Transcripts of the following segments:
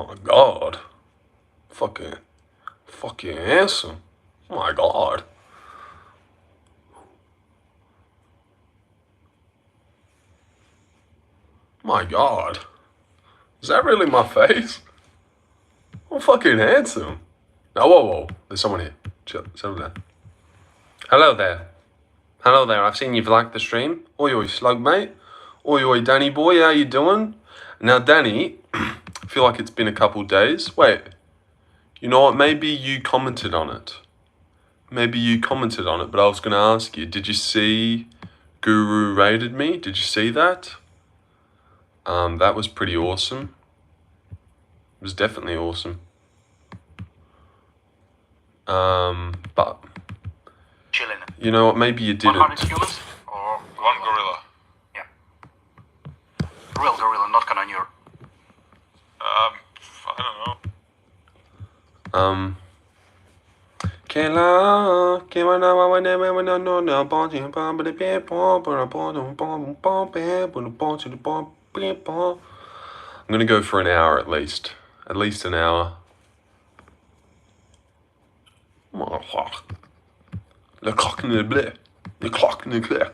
my God. Fucking handsome. Oh my God. My God. Is that really my face? I'm fucking handsome. Oh, whoa. There's someone here. Chill, settle down. Hello there. I've seen you've liked the stream. Oi, slug mate. Oi, Danny boy, how you doing? Now, Danny, I feel like it's been a couple days. Wait, you know what? Maybe you commented on it. But I was going to ask you, did you see Guru raided me? Did you see that? That was pretty awesome. It was definitely awesome. But chilling. You know what? Maybe you didn't. 100 humans or one gorilla? Yeah. Real gorilla, not Canonier. I don't know. I'm gonna go for an hour at least. At least an hour. Le clock in the bleu. The clock in the bleu.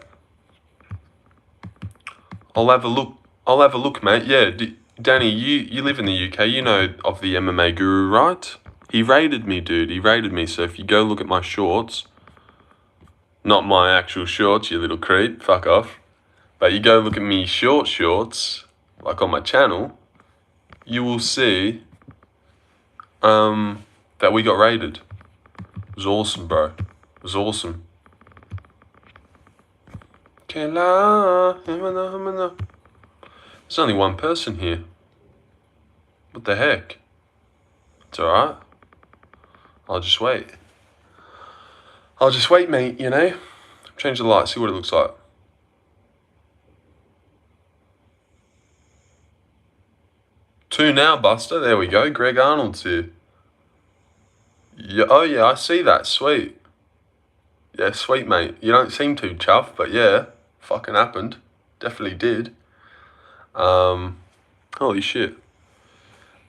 I'll have a look, mate. Yeah, Danny, you live in the UK. You know of the MMA Guru, right? He raided me, dude. He raided me. So if you go look at my shorts, not my actual shorts, you little creep, fuck off. But you go look at me shorts, like on my channel, you will see that we got raided. It was awesome, bro. It was awesome. There's only one person here. What the heck? It's alright. I'll just wait, mate, you know? Change the light, see what it looks like. Two now, Buster. There we go. Greg Arnold's here. Yeah, oh, yeah, I see that. Sweet. Yeah, sweet, mate. You don't seem too chuffed, but yeah, fucking happened. Definitely did. Holy shit.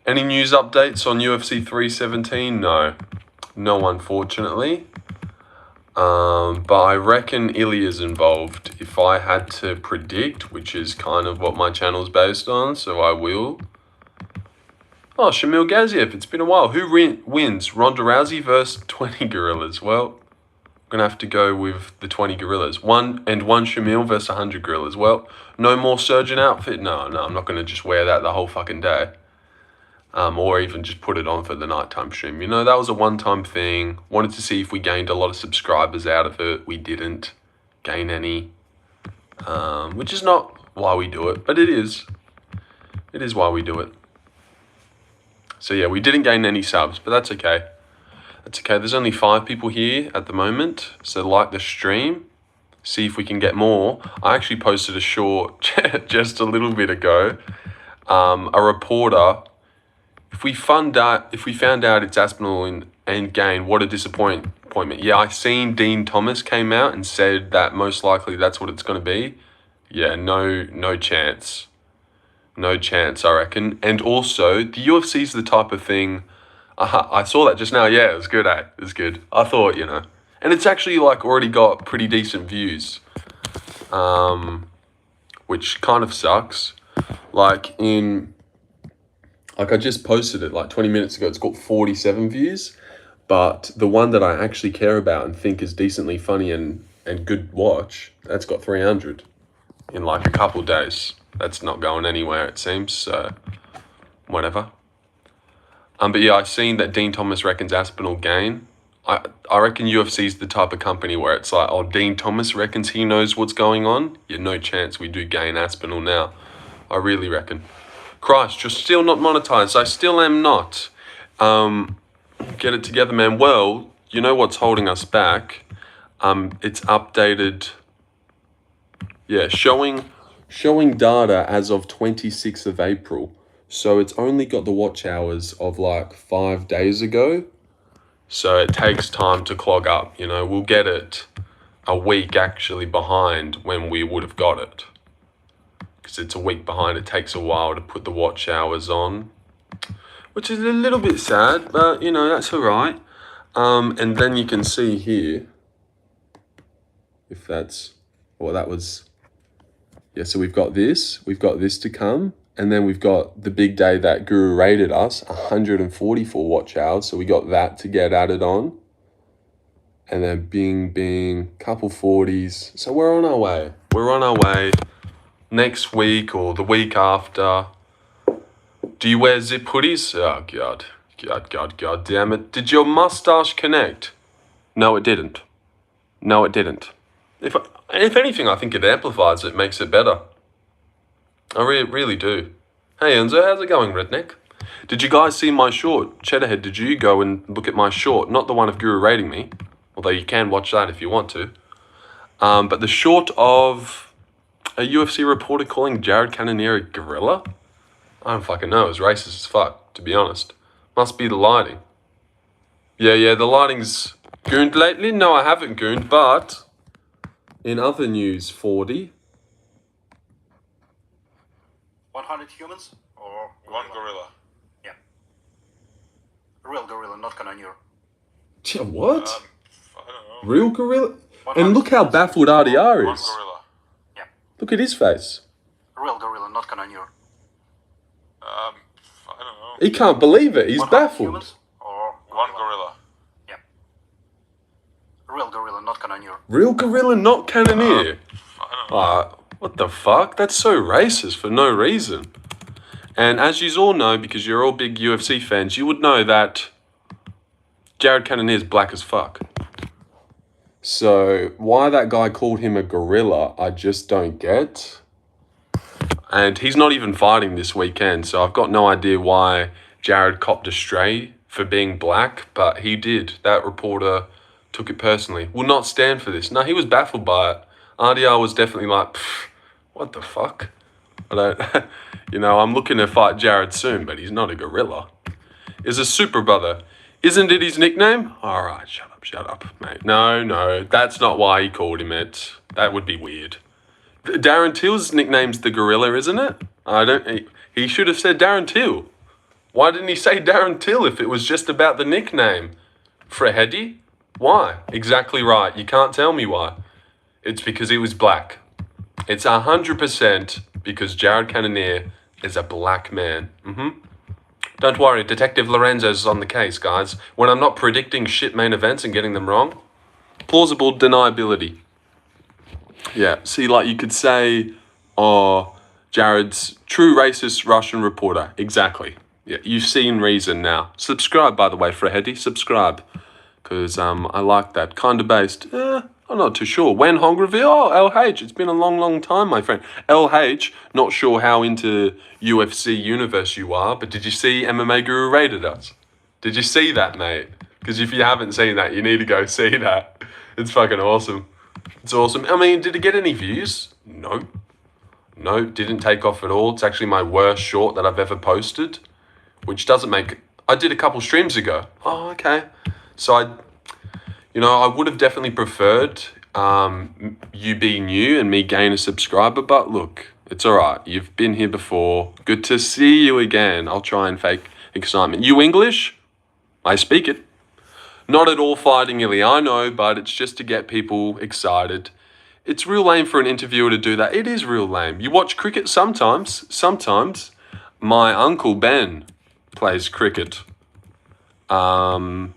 Any news updates on UFC 317? No, unfortunately. But I reckon Ilya's involved. If I had to predict, which is kind of what my channel's based on, so I will. Oh, Shamil Gaziev, it's been a while. Who wins? Ronda Rousey versus 20 gorillas? Well, I'm going to have to go with the 20 gorillas. One Shamil versus 100 gorillas. Well, no more surgeon outfit? No, I'm not going to just wear that the whole fucking day. Or even just put it on for the nighttime stream. You know, that was a one-time thing. Wanted to see if we gained a lot of subscribers out of it. We didn't gain any. Which is not why we do it, but it is. It is why we do it. So yeah, we didn't gain any subs, but that's okay. That's okay. There's only 5 people here at the moment. So like the stream. See if we can get more. I actually posted a short just a little bit ago. A reporter... If we found out it's Aspinall and Gain, what a disappointment. Yeah, I seen Dean Thomas came out and said that most likely that's what it's going to be. Yeah, no chance. No chance, I reckon. And also, the UFC's the type of thing... I saw that just now. Yeah, it was good, eh? It was good. I thought, you know. And it's actually, like, already got pretty decent views. Which kind of sucks. Like, I just posted it like 20 minutes ago. It's got 47 views. But the one that I actually care about and think is decently funny and good watch, that's got 300 in like a couple days. That's not going anywhere, it seems. So, whatever. But yeah, I seen that Dean Thomas reckons Aspinall Gain. I reckon UFC's the type of company where it's like, oh, Dean Thomas reckons he knows what's going on. Yeah, no chance we do Gain Aspinall now. I really reckon. Christ, you're still not monetized. I still am not. Get it together, man. Well, you know what's holding us back? It's updated. Yeah, showing data as of 26th of April. So it's only got the watch hours of like 5 days ago. So it takes time to clog up. You know, we'll get it a week actually behind when we would have got it. Because it's a week behind. It takes a while to put the watch hours on. which is a little bit sad, but, you know, that's all right. And then you can see here, if that's, well, that was, yeah, so we've got this to come, and then we've got the big day that Guru rated us, 144 watch hours, so we got that to get added on. And then bing, couple 40s. So we're on our way. We're on our way. Next week or the week after. Do you wear zip hoodies? Oh, God damn it. Did your mustache connect? No, it didn't. If anything, I think it amplifies it, makes it better. I really do. Hey, Enzo, how's it going, redneck? Did you guys see my short? Cheddarhead, did you go and look at my short? Not the one of Guru rating me, although you can watch that if you want to. But the short of a UFC reporter calling Jared Cannonier a gorilla? I don't fucking know. It was racist as fuck, to be honest. Must be the lighting. Yeah, the lighting's gooned lately. No, I haven't gooned, but in other news, 40. 100 humans or One gorilla. Yeah. Real gorilla, not Cannonier. Yeah, what? I don't know. Real gorilla? And look how baffled RDR One is. gorilla. Look at his face. Real gorilla, not Cannonier. I don't know. He can't believe it. He's 100 baffled. humans or One gorilla. real gorilla, not Cannonier. Real gorilla, not Cannonier. I don't know. What the fuck? That's so racist for no reason. And as you all know, because you're all big UFC fans, you would know that Jared Cannonier is black as fuck. So why that guy called him a gorilla, I just don't get. And he's not even fighting this weekend, so I've got no idea why Jared copped a stray for being black, but he did. That reporter took it personally. Will not stand for this. No, he was baffled by it. RDR was definitely like, what the fuck? I don't, I'm looking to fight Jared soon, but he's not a gorilla. Is a super brother. Isn't it his nickname? All right, shut up, mate. No, that's not why he called him it. That would be weird. Darren Till's nickname's the gorilla, isn't it? He should have said Darren Till. Why didn't he say Darren Till if it was just about the nickname? Frehedi? Why? Exactly right. You can't tell me why. It's because he was black. It's 100% because Jared Cannonier is a black man. Don't worry, Detective Lorenzo's on the case, guys. When I'm not predicting shit main events and getting them wrong, plausible deniability. Yeah, see, like you could say, Jared's true racist Russian reporter. Exactly. Yeah, you've seen reason now. Subscribe, by the way, Frehedi. Subscribe. Because I like that. Kind of based. I'm not too sure. When Hongreville? Oh, LH. It's been a long time, my friend. LH, not sure how into UFC universe you are, but did you see MMA Guru rated us? Did you see that, mate? Because if you haven't seen that, you need to go see that. It's fucking awesome. It's awesome. I mean, did it get any views? No, didn't take off at all. It's actually my worst short that I've ever posted, which doesn't make... I did a couple streams ago. Oh, okay. So I would have definitely preferred you be new and me gain a subscriber, but look, it's all right. You've been here before. Good to see you again. I'll try and fake excitement. You English? I speak it. Not at all fighting illy, I know, but it's just to get people excited. It's real lame for an interviewer to do that. It is real lame. You watch cricket sometimes. My uncle Ben plays cricket. My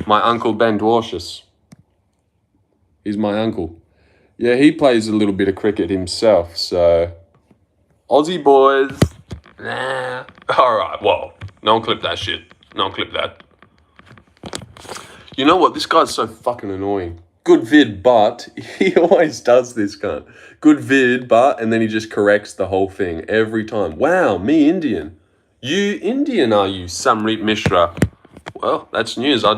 uncle Ben Dwarshus. He's my uncle. Yeah, he plays a little bit of cricket himself, so... Aussie boys. Nah. Alright, well, no one clip that shit. No one clip that. You know what? This guy's so fucking annoying. Good vid, but... He always does this, cunt. Good vid, but... And then he just corrects the whole thing every time. Wow, me Indian. You Indian, are you, Samrit Mishra? Well, that's news. I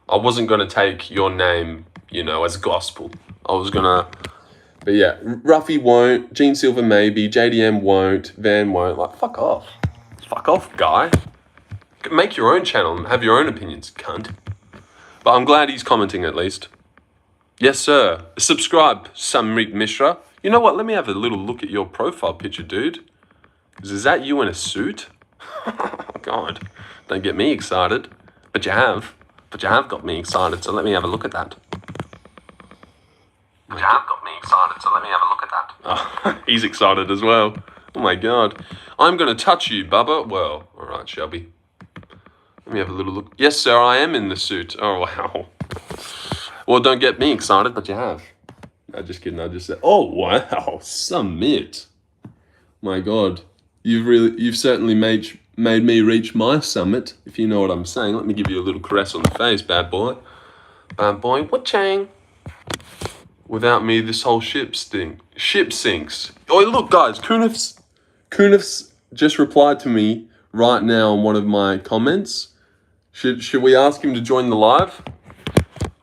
wasn't going to take your name, as gospel. I was going to... But yeah, Ruffy won't. Gene Silver maybe. JDM won't. Van won't. Like, fuck off. Fuck off, guy. Make your own channel and have your own opinions, cunt. But I'm glad he's commenting at least. Yes, sir. Subscribe, Samrit Mishra. You know what? Let me have a little look at your profile picture, dude. Is that you in a suit? What God, don't get me excited. But you have. But you have got me excited, so let me have a look at that. But you have got me excited, so let me have a look at that. Oh, he's excited as well. Oh my God. I'm going to touch you, Bubba. Well, all right, Shelby. Let me have a little look. Yes, sir, I am in the suit. Oh, wow. Well, don't get me excited, but you have. No, just kidding. I just said, oh, wow, summit. My God. You've certainly made me reach my summit, if you know what I'm saying. Let me give you a little caress on the face, bad boy. Bad boy, what-chang? Without me, this whole ship sinks. Oh, look, guys, Kunif's just replied to me right now on one of my comments. Should we ask him to join the live?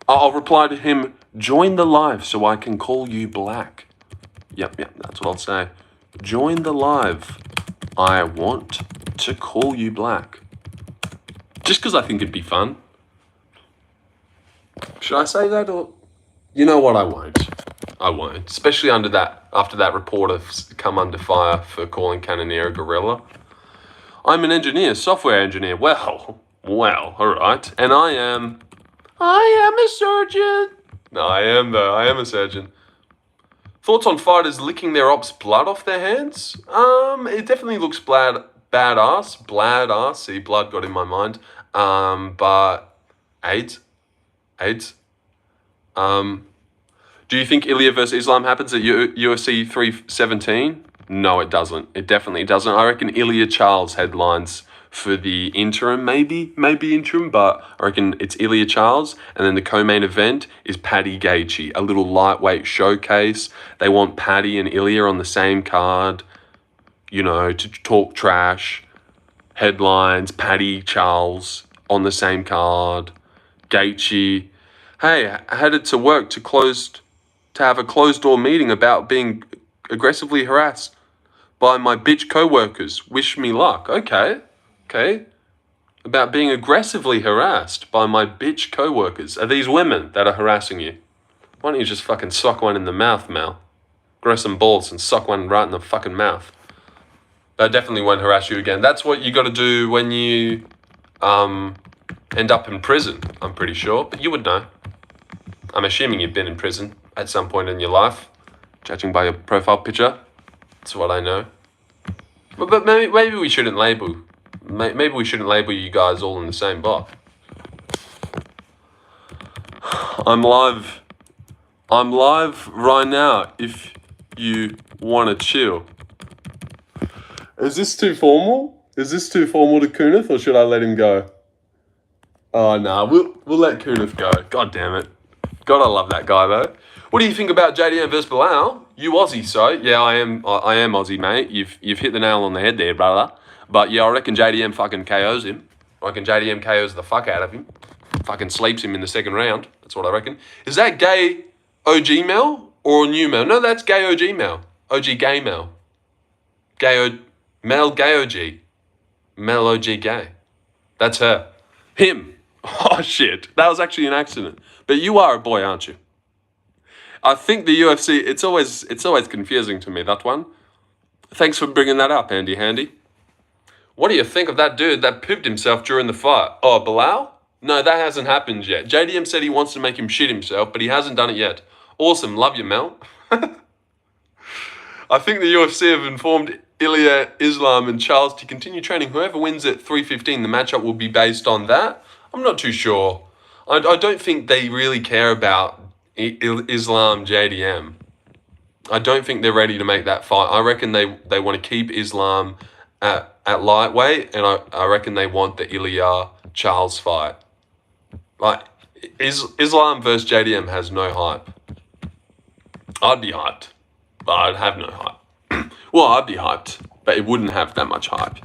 I'll reply to him, join the live so I can call you black. Yep, that's what I'll say. Join the live. I want to call you black. Just because I think it'd be fun. Should I say that or... You know what, I won't. Especially after that reporter come under fire for calling Cannoneer a gorilla. I'm an engineer, software engineer. Well, all right. And I am a surgeon. No, I am a surgeon. Thoughts on fighters licking their ops' blood off their hands? It definitely looks badass. See, blood got in my mind. But AIDS. Do you think Ilya versus Islam happens at UFC 317? No, it doesn't. It definitely doesn't. I reckon Ilya Charles headlines for the interim, maybe interim, but I reckon it's Ilya Charles, and then the co-main event is Paddy Gaethje, a little lightweight showcase. They want Paddy and Ilya on the same card, to talk trash. Headlines, Paddy Charles on the same card. Gaethje, hey, I headed to work to have a closed-door meeting about being aggressively harassed by my bitch co-workers. Wish me luck. Okay. About being aggressively harassed by my bitch co-workers. Are these women that are harassing you? Why don't you just fucking sock one in the mouth, Mal? Grow some balls and sock one right in the fucking mouth. They definitely won't harass you again. That's what you got to do when you end up in prison, I'm pretty sure. But you would know. I'm assuming you've been in prison at some point in your life, judging by your profile picture. That's what I know. But maybe we shouldn't label. Maybe we shouldn't label you guys all in the same box. I'm live right now if you want to chill. Is this too formal? Is this too formal to Kunith, or should I let him go? Oh, nah, we'll let Kunith go. God damn it. God, I love that guy, though. What do you think about JDM versus Balau? You Aussie, so. Yeah, I am Aussie, mate. You've hit the nail on the head there, brother. But yeah, I reckon JDM fucking KOs him. I reckon JDM KOs the fuck out of him. Fucking sleeps him in the second round. That's what I reckon. Is that gay OG Mel or new Mel? No, that's gay OG Mel. OG gay Mel. Mel gay OG. Mel OG gay. That's her. Him. Oh shit. That was actually an accident. But you are a boy, aren't you? I think the UFC, it's always confusing to me, that one. Thanks for bringing that up, Andy Handy. What do you think of that dude that pooped himself during the fight? Oh, Balau? No, that hasn't happened yet. JDM said he wants to make him shit himself, but he hasn't done it yet. Awesome. Love you, Mel. I think the UFC have informed Ilya, Islam, and Charles to continue training. Whoever wins at 315, the matchup will be based on that. I'm not too sure. I don't think they really care about Islam, JDM. I don't think they're ready to make that fight. I reckon they want to keep Islam at lightweight, and I reckon they want the Ilya Charles fight. Like, Islam versus JDM has no hype. I'd be hyped, but I'd have no hype. Well, I'd be hyped, but it wouldn't have that much hype.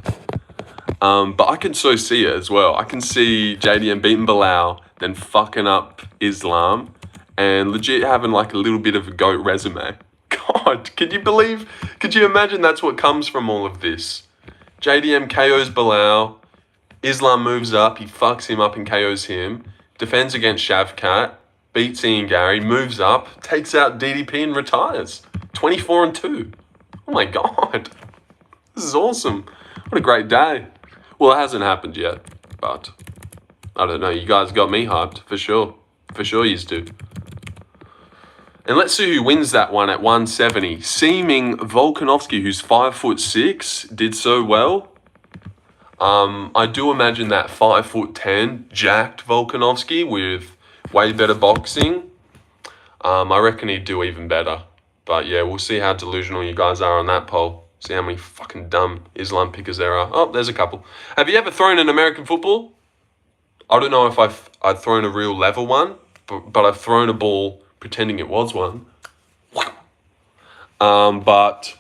But I can so see it as well. I can see JDM beating Balau, then fucking up Islam, and legit having like a little bit of a GOAT resume. God, could you imagine that's what comes from all of this? JDM KOs Balau, Islam moves up, he fucks him up and KOs him, defends against Shavkat, beats Ian Gary, moves up, takes out DDP and retires. 24-2. Oh my God. This is awesome. What a great day. Well, it hasn't happened yet, but I don't know. You guys got me hyped, for sure. For sure you do. And let's see who wins that one at 170. Seeming Volkanovski, who's 5'6", did so well. I do imagine that 5'10", jacked Volkanovski with way better boxing. I reckon he'd do even better. But yeah, we'll see how delusional you guys are on that poll. See how many fucking dumb Islam pickers there are. Oh, there's a couple. Have you ever thrown an American football? I don't know if I've thrown a real level one, but I've thrown a ball pretending it was one. But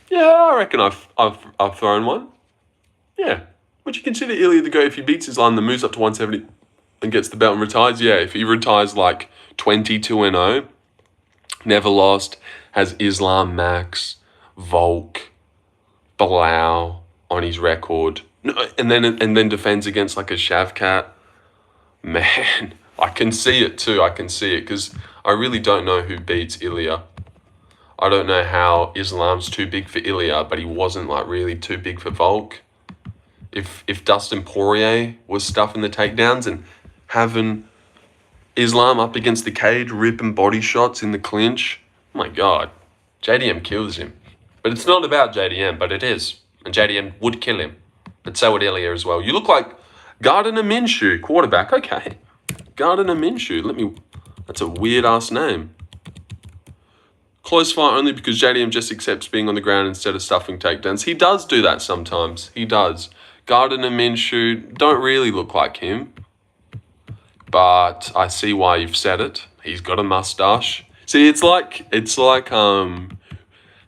yeah, I reckon I've thrown one. Yeah. Would you consider Ilya the GOAT if he beats Islam, then moves up to 170 and gets the belt and retires? Yeah, if he retires like 22-0, never lost, has Islam, Max, Volk, Balau on his record, and then defends against like a Shavkat. Man, I can see it too. I can see it because I really don't know who beats Ilya. I don't know how Islam's too big for Ilya, but he wasn't like really too big for Volk. If Dustin Poirier was stuffing the takedowns and having Islam up against the cage, ripping body shots in the clinch, oh my God, JDM kills him. But it's not about JDM, but it is. And JDM would kill him. But so would Ilya as well. You look like Gardner Minshew, quarterback. Okay. Gardner Minshew. That's a weird-ass name. Close fight only because JDM just accepts being on the ground instead of stuffing takedowns. He does do that sometimes. He does. Gardner Minshew don't really look like him. But I see why you've said it. He's got a mustache. See, it's like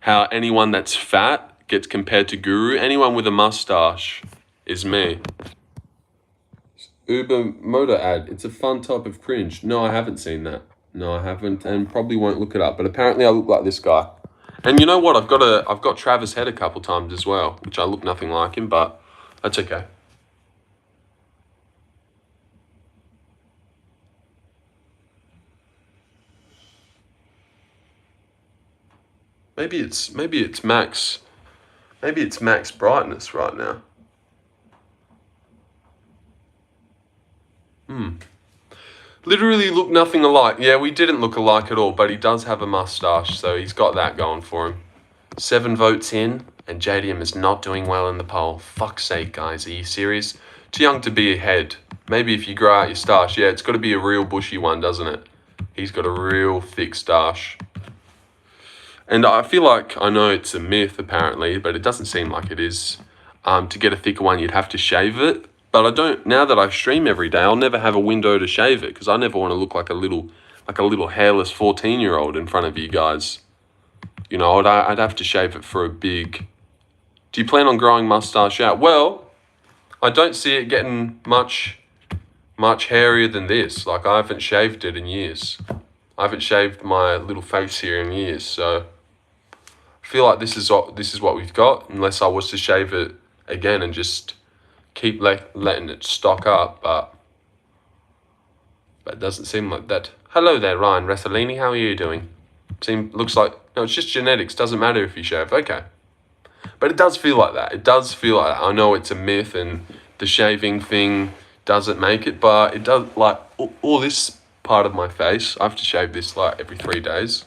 how anyone that's fat gets compared to Guru. Anyone with a mustache is me. Uber motor ad. It's a fun type of cringe. No, I haven't seen that. No, I haven't, and probably won't look it up. But apparently, I look like this guy. And you know what? I've got Travis Head a couple times as well, which I look nothing like him, but that's okay. Maybe it's max. Maybe it's max brightness right now. Literally look nothing alike. Yeah, we didn't look alike at all, but he does have a mustache, so he's got that going for him. 7 votes in, and JDM is not doing well in the poll. Fuck's sake, guys. Are you serious? Too young to be ahead. Maybe if you grow out your stash. Yeah, it's got to be a real bushy one, doesn't it? He's got a real thick stash. And I feel like, I know it's a myth apparently, but it doesn't seem like it is. To get a thicker one, you'd have to shave it. But I don't, now that I stream every day, I'll never have a window to shave it because I never want to look like a little hairless 14-year-old in front of you guys. You know, I'd have to shave it for a big... Do you plan on growing mustache out? Well, I don't see it getting much hairier than this. Like, I haven't shaved it in years. I haven't shaved my little face here in years, so... I feel like this is what we've got, unless I was to shave it again and just keep letting it stock up, but it doesn't seem like that. Hello there, Ryan Rethellini, how are you doing? Looks like, no, it's just genetics, doesn't matter if you shave, okay. But it does feel like that, I know it's a myth and the shaving thing doesn't make it, but it does, like, all this part of my face, I have to shave this like every 3 days.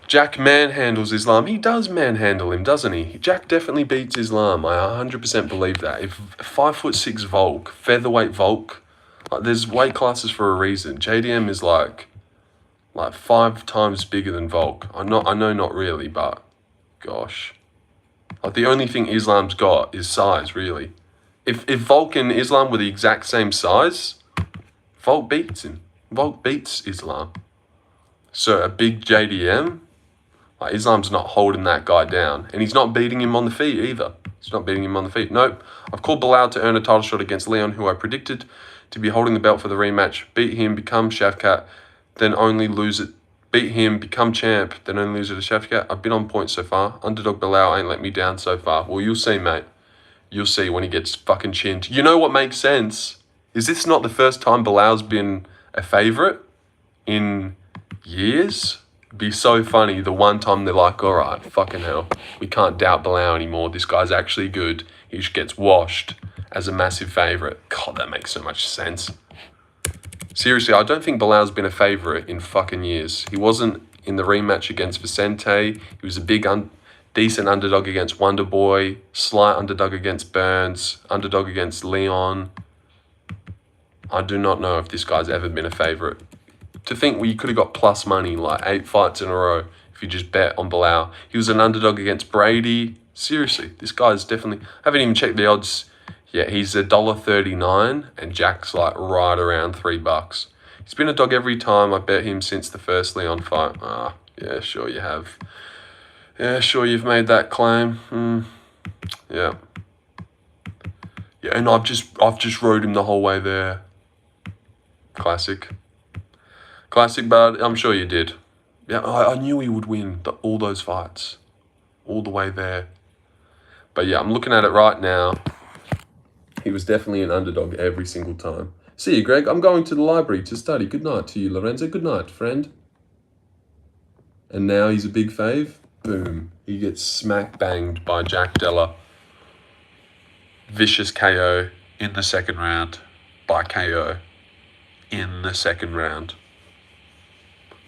Jack manhandles Islam. He does manhandle him, doesn't he? Jack definitely beats Islam. I 100% believe that. If 5'6" Volk, featherweight Volk, like there's weight classes for a reason. JDM is like 5 times bigger than Volk. I know not really, but gosh. Like the only thing Islam's got is size, really. If Volk and Islam were the exact same size, Volk beats him. Volk beats Islam. So a big JDM, like Islam's not holding that guy down. And he's not beating him on the feet either. He's not beating him on the feet. Nope. I've called Balau to earn a title shot against Leon, who I predicted to be holding the belt for the rematch. Beat him, become Shavkat, then only lose it. Beat him, become champ, then only lose it to Shavkat. I've been on point so far. Underdog Balau ain't let me down so far. Well, you'll see, mate. You'll see when he gets fucking chinned. You know what makes sense? Is this not the first time Balau's been a favourite in years? It'd be so funny the one time they're like, all right, fucking hell, we can't doubt Balau anymore. This guy's actually good. He just gets washed as a massive favourite. God, that makes so much sense. Seriously, I don't think Balau's been a favourite in fucking years. He wasn't in the rematch against Vicente. He was a big, decent underdog against Wonderboy, slight underdog against Burns, underdog against Leon. I do not know if this guy's ever been a favourite. To think you could have got plus money, like 8 fights in a row, if you just bet on Balau. He was an underdog against Brady. Seriously, this guy's definitely... I haven't even checked the odds. Yeah, he's $1.39 and Jack's like right around $3. He's been a dog every time. I bet him since the first Leon fight. Yeah, sure you have. Yeah, sure you've made that claim. Yeah. Yeah, and I've just rode him the whole way there. Classic, but I'm sure you did. Yeah, I knew he would win all those fights, all the way there. But yeah, I'm looking at it right now. He was definitely an underdog every single time. See you, Greg. I'm going to the library to study. Good night to you, Lorenzo. Good night, friend. And now he's a big fave. Boom. He gets smack banged by Jack Della. Vicious KO in the second round by KO in the second round.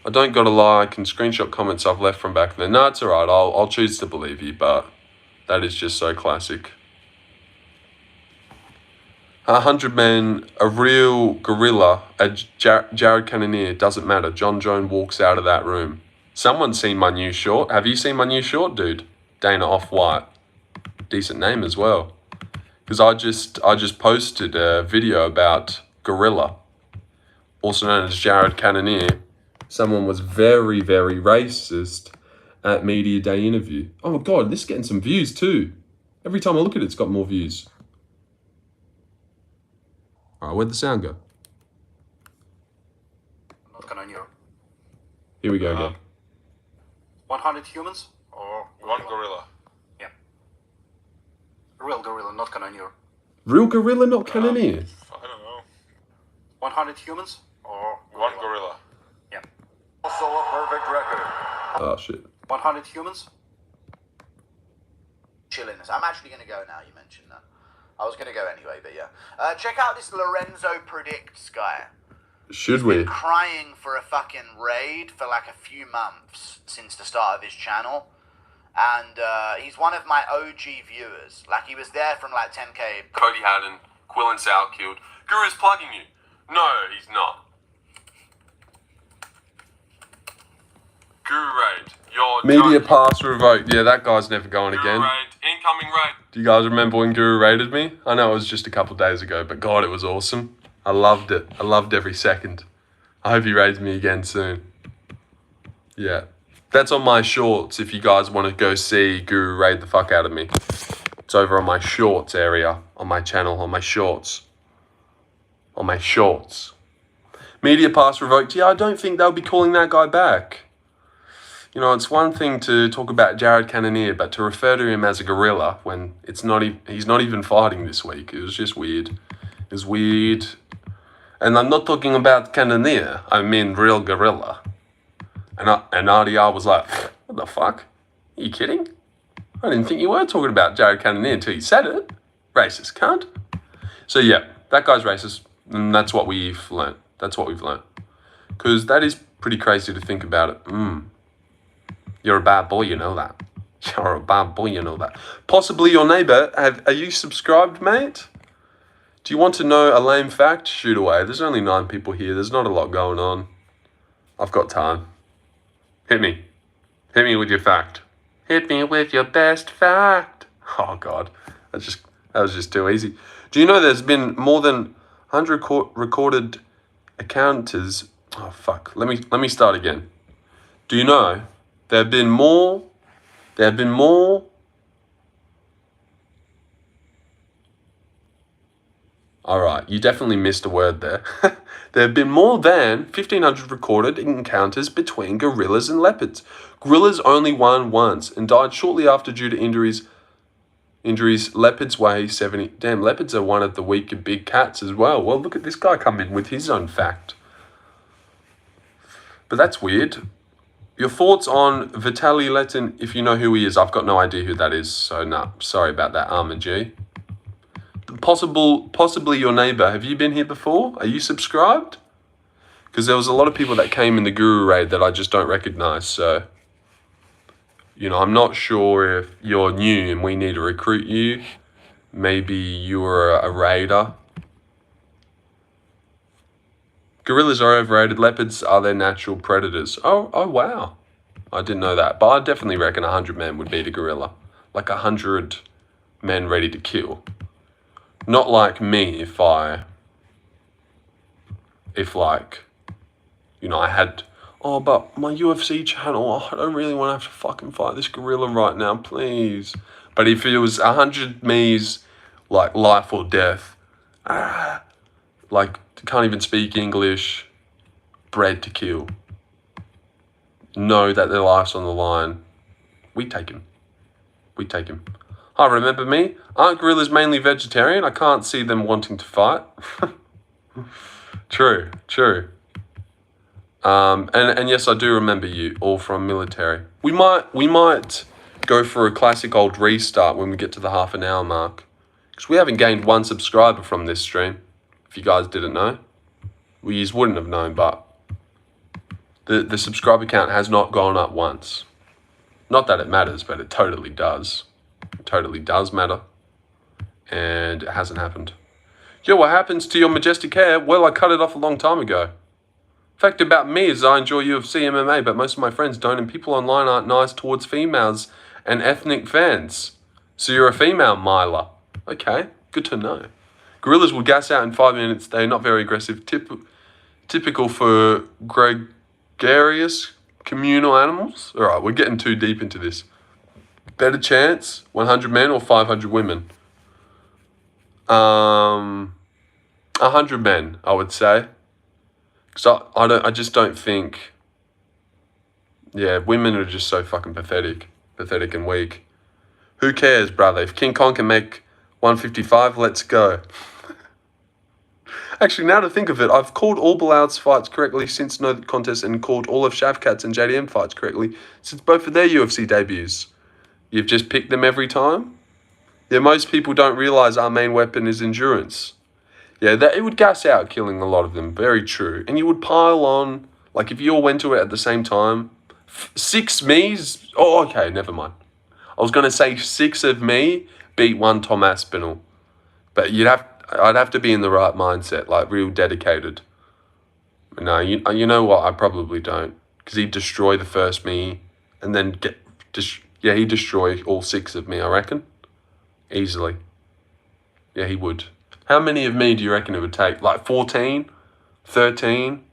I don't gotta lie, I can screenshot comments I've left from back then. No, it's alright, I'll choose to believe you, but that is just so classic. 100 men, a real gorilla, Jared Cannonier, doesn't matter. John Jones walks out of that room. Someone's seen my new short. Have you seen my new short, dude? Dana Off-White. Decent name as well. Because I just posted a video about Gorilla, also known as Jared Cannonier. Someone was very, very racist at Media Day interview. Oh my God, this is getting some views too. Every time I look at it, it's got more views. All right, where'd the sound go? Not gonna hear. Here we go again. 100 humans or One gorilla. Yeah. Real gorilla, not cannoneer. Real gorilla, not Cannonier. I don't know. 100 humans or One gorilla. Yeah. Also a perfect record. Oh shit. 100 humans. Chilliness. I'm actually going to go now, you mentioned that. I was going to go anyway, but yeah. Check out this Lorenzo Predicts guy. Should He's we? been crying for a fucking raid for like a few months since the start of his channel. And he's one of my OG viewers. Like, he was there from like 10K. Cody Haddon, Quillen Sal killed. Guru's plugging you. No, he's not. Guru raid. Your media pass revoked. Yeah, that guy's never going again. Raid. Incoming raid. Do you guys remember when Guru raided me? I know it was just a couple days ago, but God, it was awesome. I loved it. I loved every second. I hope he raids me again soon. Yeah. That's on my shorts if you guys want to go see Guru raid the fuck out of me. It's over on my shorts area, on my channel, on my shorts. On my shorts. Media pass revoked. Yeah, I don't think they'll be calling that guy back. You know, it's one thing to talk about Jared Cannonier, but to refer to him as a gorilla when he's not even fighting this week, it was just weird. It was weird. And I'm not talking about Cannonier, I mean real gorilla. And RDR was like, what the fuck? Are you kidding? I didn't think you were talking about Jared Cannonier until you said it. Racist cunt. So yeah, that guy's racist, and that's what we've learned. That's what we've learned. Because that is pretty crazy to think about it. You're a bad boy, you know that. You're a bad boy, you know that. Possibly your neighbour. Are you subscribed, mate? Do you want to know a lame fact? Shoot away. There's only 9 people here. There's not a lot going on. I've got time. Hit me. Hit me with your fact. Hit me with your best fact. Oh, God. That was just too easy. Do you know there's been more than 100 recorded encounters? Oh, fuck. Let me start again. Do you know there have been more. All right, you definitely missed a word there. There have been more than 1,500 recorded encounters between gorillas and leopards. Gorillas only won once and died shortly after due to injuries. Leopards weigh 70. Damn, leopards are one of the weaker big cats as well. Well, look at this guy come in with his own fact. But that's weird. Your thoughts on Vitaly Letin, if you know who he is. I've got no idea who that is, so nah, sorry about that, Armor G. Possibly your neighbor. Have you been here before? Are you subscribed? Because there was a lot of people that came in the Guru Raid that I just don't recognize, so... You know, I'm not sure if you're new and we need to recruit you. Maybe you were a raider. Gorillas are overrated. Leopards are their natural predators. Oh, wow. I didn't know that. But I definitely reckon 100 men would beat a gorilla. Like 100 men ready to kill. Not like me if like, you know, I had, oh, but my UFC channel, I don't really want to have to fucking fight this gorilla right now, please. But if it was 100 me's, like life or death, like can't even speak English, bred to kill, know that their life's on the line, we take him. We take him. Hi, remember me? Aren't gorillas mainly vegetarian? I can't see them wanting to fight. True. And yes, I do remember you, all from military. We might go for a classic old restart when we get to the half an hour mark. Because we haven't gained one subscriber from this stream, if you guys didn't know. We just wouldn't have known, but the subscriber count has not gone up once. Not that it matters, but it totally does. It totally does matter. And it hasn't happened. Yo, what happens to your majestic hair? Well, I cut it off a long time ago. Fact about me is I enjoy UFC MMA, but most of my friends don't, and people online aren't nice towards females and ethnic fans. So you're a female miler. Okay, good to know. Gorillas will gas out in 5 minutes. They're not very aggressive. Typical for gregarious communal animals. All right, we're getting too deep into this. Better chance, 100 men or 500 women? 100 men, I would say. Because I just don't think... Yeah, women are just so fucking pathetic. Pathetic and weak. Who cares, brother? If King Kong can make 155, let's go. Actually, now to think of it, I've called all Balau's fights correctly since no contest and called all of Shavkat's and JDM fights correctly since both of their UFC debuts. You've just picked them every time? Yeah, most people don't realise our main weapon is endurance. Yeah, it would gas out killing a lot of them. Very true. And you would pile on, like if you all went to it at the same time, 6 me's? Oh, okay, never mind. I was going to say 6 of me beat 1 Tom Aspinall. But I'd have to be in the right mindset, like real dedicated. No, you know what? I probably don't. Because he'd destroy the first me and then he'd destroy all 6 of me, I reckon. Easily. Yeah, he would. How many of me do you reckon it would take? Like 14? 13?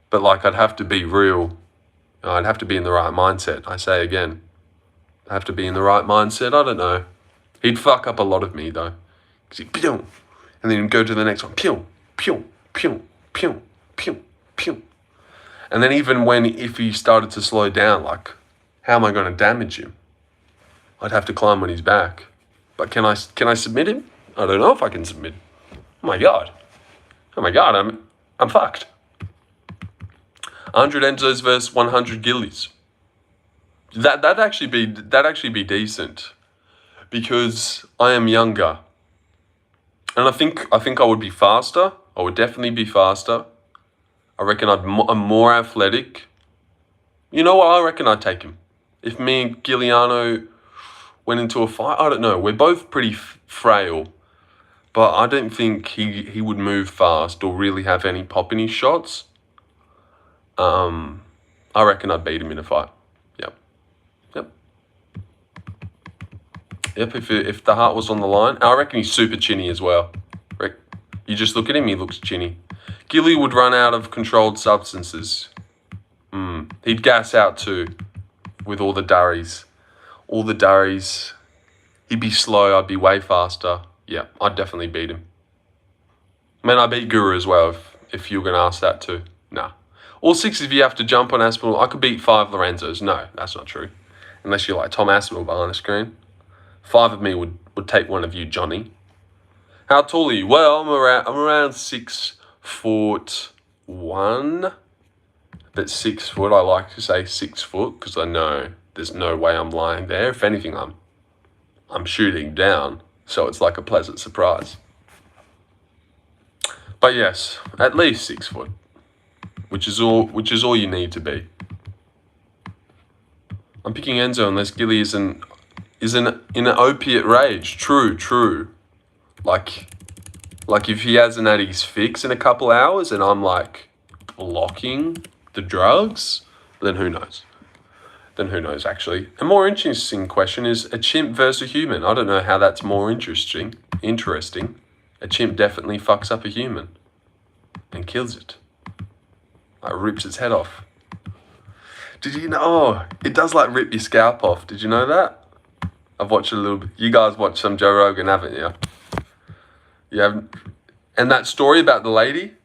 But like I'd have to be real. I'd have to be in the right mindset, I say again. I'd have to be in the right mindset, I don't know. He'd fuck up a lot of me though. Because he'd pew, and then he'd go to the next one. Pew, pew, pew, pew, pew, pew. And then even if he started to slow down, like, how am I going to damage him? I'd have to climb on his back. But can I submit him? I don't know if I can submit. Oh my god, I'm fucked. 100 Enzos versus 100 Gillies. That'd actually be decent, because I am younger, and I think I would be faster. I would definitely be faster. I reckon I'm more athletic. You know what? I reckon I'd take him. If me and Giuliano went into a fight, I don't know. We're both pretty frail. But I don't think he would move fast or really have any pop in his shots. I reckon I'd beat him in a fight. Yep, if the heart was on the line. I reckon he's super chinny as well. You just look at him, he looks chinny. Gilly would run out of controlled substances. He'd gas out too, with all the durries. He'd be slow, I'd be way faster. Yeah, I'd definitely beat him. Man, I beat Guru as well, if you were going to ask that too. Nah. All 6 of you have to jump on Aspinall. I could beat 5 Lorenzos. No, that's not true. Unless you're like Tom Aspinall behind the screen. 5 of me would take one of you, Johnny. How tall are you? Well, I'm around 6'1". But that's 6 foot, I like to say 6 foot because I know there's no way I'm lying there. If anything, I'm shooting down, so it's like a pleasant surprise. But yes, at least 6 foot, which is all you need to be. I'm picking Enzo unless Gilly is in an opiate rage. True. Like if he hasn't had his fix in a couple hours and I'm like blocking the drugs, then who knows? Actually. A more interesting question is a chimp versus a human. I don't know how that's more interesting. A chimp definitely fucks up a human and kills it. Like rips its head off. Did you know? Oh, it does like rip your scalp off. Did you know that? I've watched a little bit. You guys watched some Joe Rogan, haven't you? You haven't? And that story about the lady?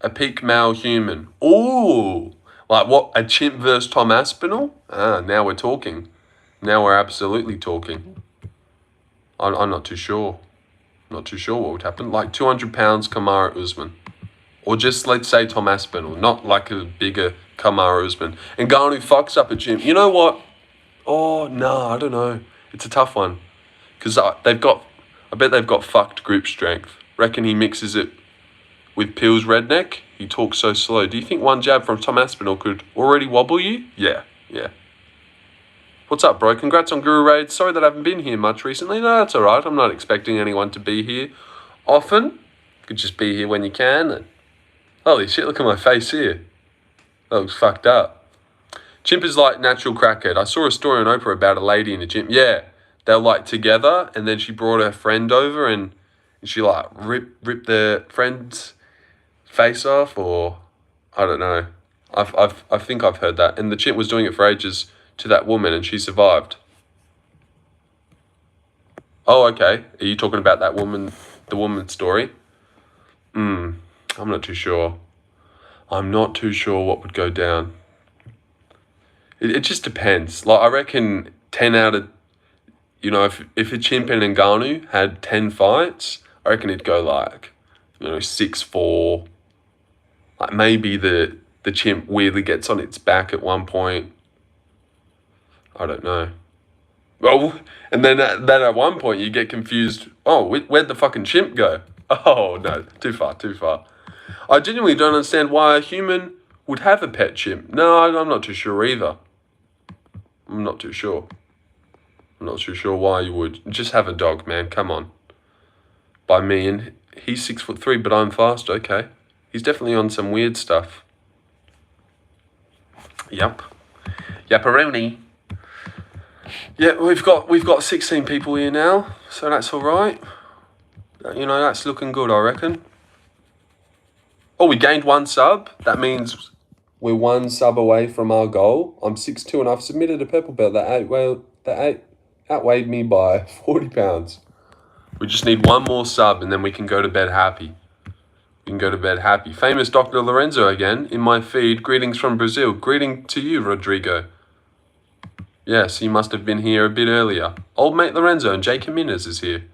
A peak male human. Ooh. Like what? A chimp versus Tom Aspinall? Ah, now we're talking. Now we're absolutely talking. I'm not too sure. Not too sure what would happen. Like 200 pounds Kamaru Usman. Or just, let's say, Tom Aspinall. Not like a bigger Kamaru Usman. And Ngannou fucks up a chimp. You know what? Oh, no, I don't know. It's a tough one. Because I bet they've got fucked grip strength. Reckon he mixes it with Peel's redneck. He talks so slow. Do you think one jab from Tom Aspinall could already wobble you? Yeah. What's up, bro? Congrats on Guru Raid. Sorry that I haven't been here much recently. No, that's all right. I'm not expecting anyone to be here often. You could just be here when you can. Holy shit, look at my face here. That looks fucked up. Chimp is like natural crackhead. I saw a story on Oprah about a lady in a gym. Yeah, they're like together, and then she brought her friend over, and she like ripped their friend's face off, or I don't know. I think I've heard that. And the chimp was doing it for ages to that woman, and she survived. Oh, okay. Are you talking about that woman, the woman's story? I'm not too sure. I'm not too sure what would go down. It just depends. Like, I reckon 10 out of, if a chimp and Ngannou had 10 fights, I reckon it'd go like, 6-4. Like maybe the chimp weirdly gets on its back at one point. I don't know. Well, and then at one point you get confused. Oh, where'd the fucking chimp go? Oh, no, too far. I genuinely don't understand why a human would have a pet chimp. No, I'm not too sure either. I'm not too sure why you would. Just have a dog, man. Come on. By me, and he's 6'3", but I'm fast. Okay. He's definitely on some weird stuff. Yup. Yapparoni. Yeah, we've got 16 people here now, so that's all right. That's looking good, I reckon. Oh, we gained 1 sub. That means we're 1 sub away from our goal. I'm 6'2", and I've submitted a purple belt that outweighed me by 40 pounds. We just need 1 more sub, and then we can go to bed happy. Famous Dr. Lorenzo again in my feed. Greetings from Brazil. Greeting to you, Rodrigo. Yes, he must have been here a bit earlier. Old mate Lorenzo and Jake Jimenez is here.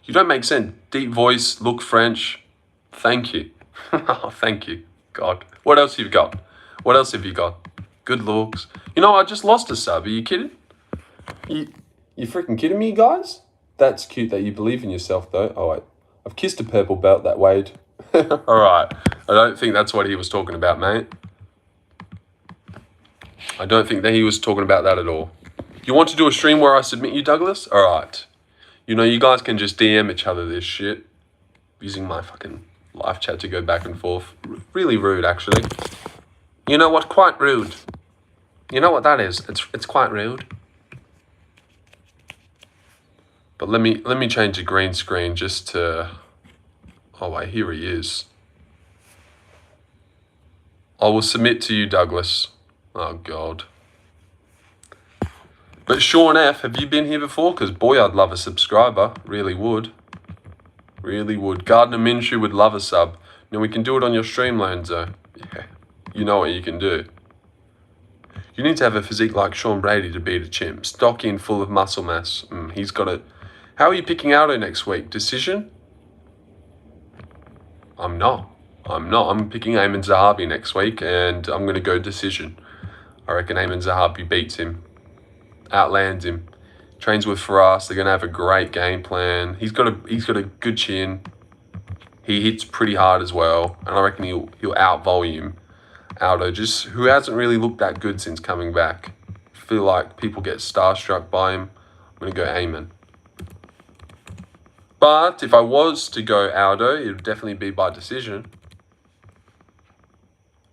You don't make sense. Deep voice, look French. Thank you. Oh, thank you, God. What else have you got? Good looks. I just lost a sub. Are you kidding? You freaking kidding me, guys? That's cute that you believe in yourself, though. Oh, wait. I've kissed a purple belt that weighed. All right. I don't think that's what he was talking about, mate. I don't think that he was talking about that at all. You want to do a stream where I submit you, Douglas? All right. You guys can just DM each other this shit. Using my fucking live chat to go back and forth. Really rude, actually. You know what? Quite rude. You know what that is? It's quite rude. But let me change the green screen just to... Oh, wait, here he is. I will submit to you, Douglas. Oh, God. But Sean F., have you been here before? Because, boy, I'd love a subscriber. Really would. Gardner Minshew would love a sub. We can do it on your stream, Lorenzo. Yeah, you know what you can do. You need to have a physique like Sean Brady to beat a chimp. Stocky and full of muscle mass. He's got it. How are you picking Aldo next week? Decision? I'm not. I'm not. I'm picking Ayman Zahabi next week, and I'm going to go decision. I reckon Ayman Zahabi beats him, outlands him. Trains with Faraz. They're going to have a great game plan. He's got a good chin. He hits pretty hard as well, and I reckon he'll out volume Aldo, just who hasn't really looked that good since coming back. I feel like people get starstruck by him. I'm going to go Ayman. But if I was to go Aldo, it would definitely be by decision.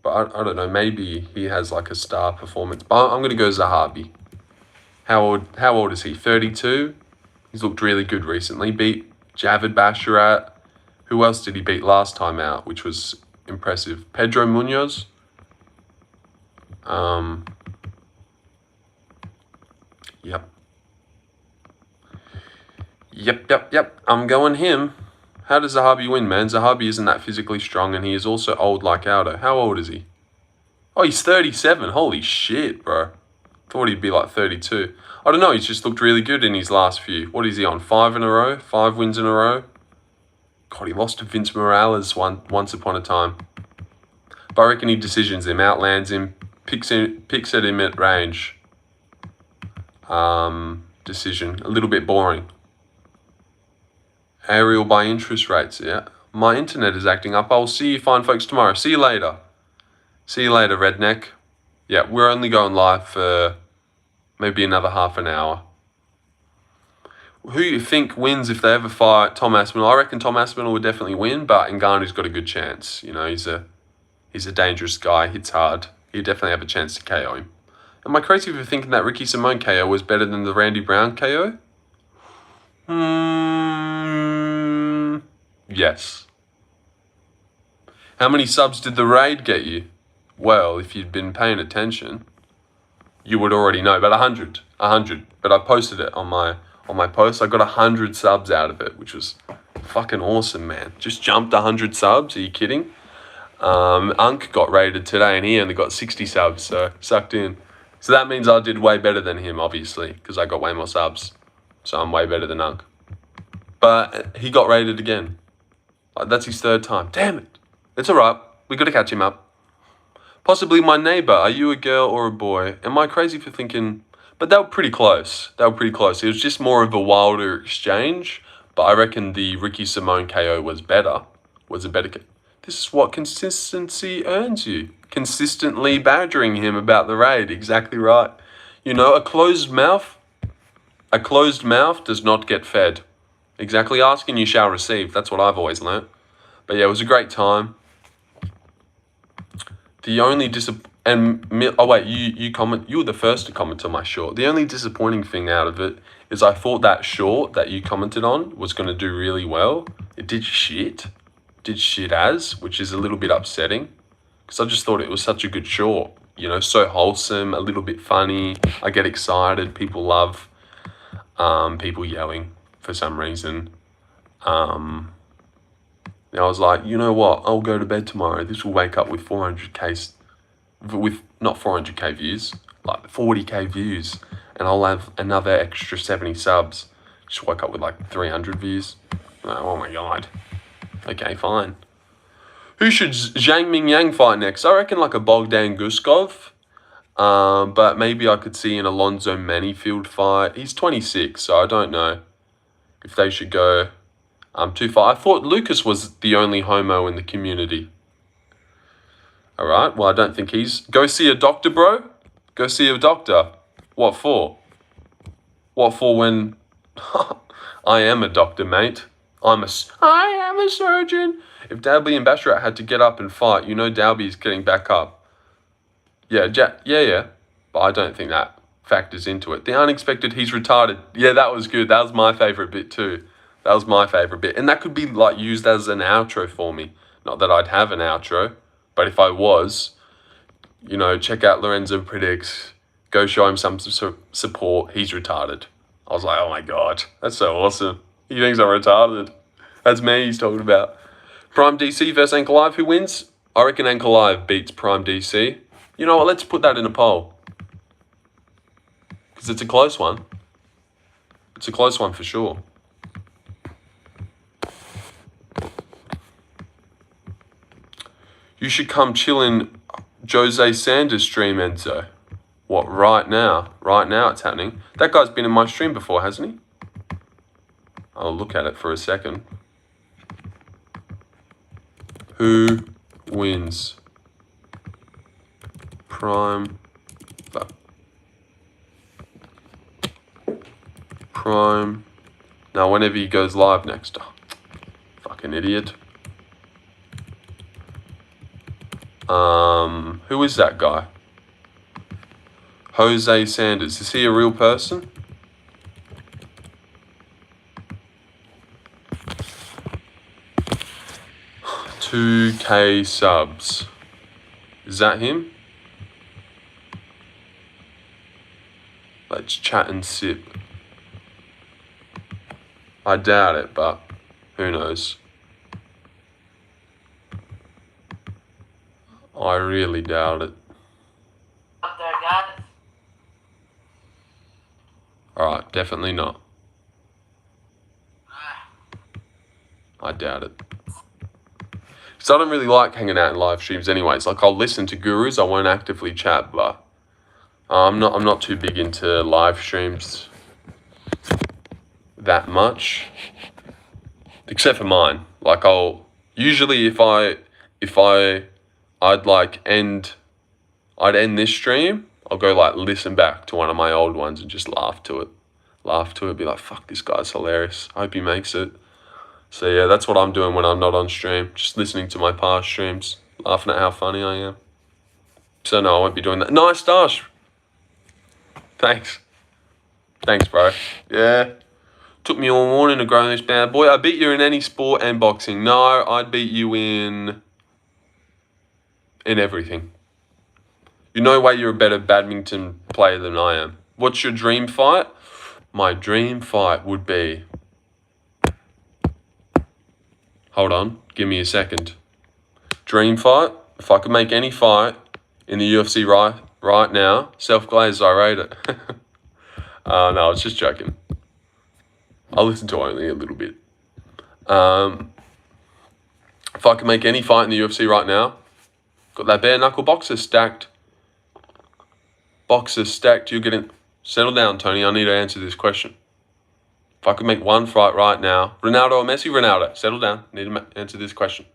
But I don't know, maybe he has like a star performance. But I'm going to go Zahabi. How old is he? 32? He's looked really good recently. Beat Javid Basharat. Who else did he beat last time out, which was impressive? Pedro Munoz. Yep. I'm going him. How does Zahabi win, man? Zahabi isn't that physically strong, and he is also old like Aldo. How old is he? Oh, he's 37. Holy shit, bro. Thought he'd be like 32. I don't know. He's just looked really good in his last few. What is he on? 5 in a row? 5 wins in a row? God, he lost to Vince Morales once upon a time. But I reckon he decisions him, outlands him, picks at him at range. Decision. A little bit boring. Aerial by interest rates, yeah. My internet is acting up. I'll see you fine folks tomorrow. See you later. See you later, redneck. Yeah, we're only going live for maybe another half an hour. Who you think wins if they ever fight Tom Aspinall? I reckon Tom Aspinall would definitely win, but Ngannou's got a good chance. You know, he's a dangerous guy, hits hard. He'd definitely have a chance to KO him. Am I crazy for thinking that Ricky Simone KO was better than the Randy Brown KO? Yes. How many subs did the raid get you? Well, if you'd been paying attention, you would already know. But 100. But I posted it on my post. I got 100 subs out of it, which was fucking awesome, man. Just jumped 100 subs. Are you kidding? Unk got raided today, and he only got 60 subs, so sucked in. So that means I did way better than him, obviously, because I got way more subs. So I'm way better than Unk. But he got raided again. Like, that's his 3rd time. Damn it. It's all right. We got to catch him up. Possibly my neighbor. Are you a girl or a boy? Am I crazy for thinking... But they were pretty close. It was just more of a wilder exchange. But I reckon the Ricky Simone KO was better. This is what consistency earns you. Consistently badgering him about the raid. Exactly right. You know, a closed mouth does not get fed. Exactly. Ask and you shall receive. That's what I've always learnt. But yeah, it was a great time. The only you were the first to comment on my short. The only disappointing thing out of it is I thought that short that you commented on was going to do really well. It did shit. Which is a little bit upsetting. Because I just thought it was such a good short. You know, so wholesome, a little bit funny. I get excited. People love people yelling for some reason. I was like, you know what? I'll go to bed tomorrow. This will wake up with 400k, with not 400k views, like 40k views, and I'll have another extra 70 subs. Just woke up with like 300 views. Oh my god. Okay, fine. Who should Zhang Mingyang fight next? I reckon like a Bogdan Guskov. But maybe I could see an Alonzo Manifield fight. He's 26, so I don't know if they should go too far. I thought Lucas was the only homo in the community. All right, well, I don't think he's... Go see a doctor, bro. Go see a doctor. What for? What for when... I am a doctor, mate. I am a surgeon. If Dalby and Basharat had to get up and fight, you know Dalby's getting back up. Yeah. But I don't think that factors into it. The unexpected, he's retarded. Yeah, that was good. That was my favourite bit too. And that could be like used as an outro for me. Not that I'd have an outro, but if I was, you know, check out Lorenzo Predicts. Go show him some support. He's retarded. I was like, oh my god, that's so awesome. He thinks I'm retarded. That's me he's talking about. Prime DC versus Ankalaev. Who wins? I reckon Ankalaev beats Prime DC. You know what? Let's put that in a poll. Because it's a close one. It's a close one for sure. You should come chill in Jose Sanders' stream, Enzo. What, right now? Right now it's happening. That guy's been in my stream before, hasn't he? I'll look at it for a second. Who wins? Prime. Prime. Now, whenever he goes live next. Oh, fucking idiot. Who is that guy? Jose Sanders. Is he a real person? $2K subs. Is that him? Let's chat and sip. I doubt it, but who knows? I really doubt it. Up there, guys. Alright, definitely not. I doubt it. Because I don't really like hanging out in live streams anyways. Like, I'll listen to gurus, I won't actively chat, but I'm not too big into live streams that much. Except for mine. Like, I'll usually if I'd end this stream, I'll go like listen back to one of my old ones and just laugh to it, be like, fuck, this guy's hilarious. I hope he makes it. So yeah, that's what I'm doing when I'm not on stream. Just listening to my past streams, laughing at how funny I am. So no, I won't be doing that. Nice Dash. Thanks, bro. Yeah. Took me all morning to grow this bad boy. I beat you in any sport and boxing. No, I'd beat you in everything. You know way you're a better badminton player than I am. What's your dream fight? My dream fight would be... Hold on, give me a second. Dream fight? If I could make any fight in the UFC right now, self-glazed, I rate it. No, I was just joking. I'll listen to only a little bit. If I could make any fight in the UFC right now, got that bare knuckle boxer stacked. You're getting... Settle down, Tony. I need to answer this question. If I could make one fight right now, Ronaldo or Messi? Ronaldo. Settle down. Need to answer this question.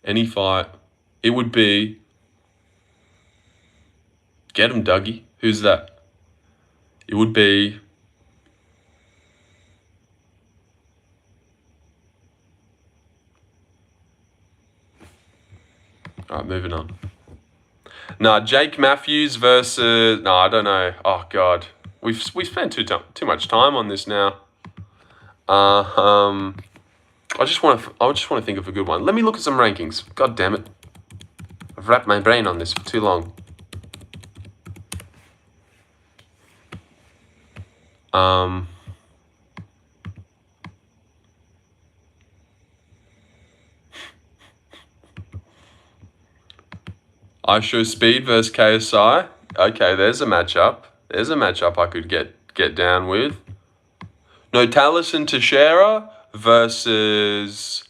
Any fight, it would be... Get him, Dougie. Who's that? It would be... Alright, moving on. Nah, Jake Matthews versus... No, I don't know. Oh, God. We've spent too much time on this now. I just want to think of a good one. Let me look at some rankings. God damn it. I've wrapped my brain on this for too long. I Show Speed versus KSI. Okay, there's a matchup. I could get down with. No, Taliesin Teixeira versus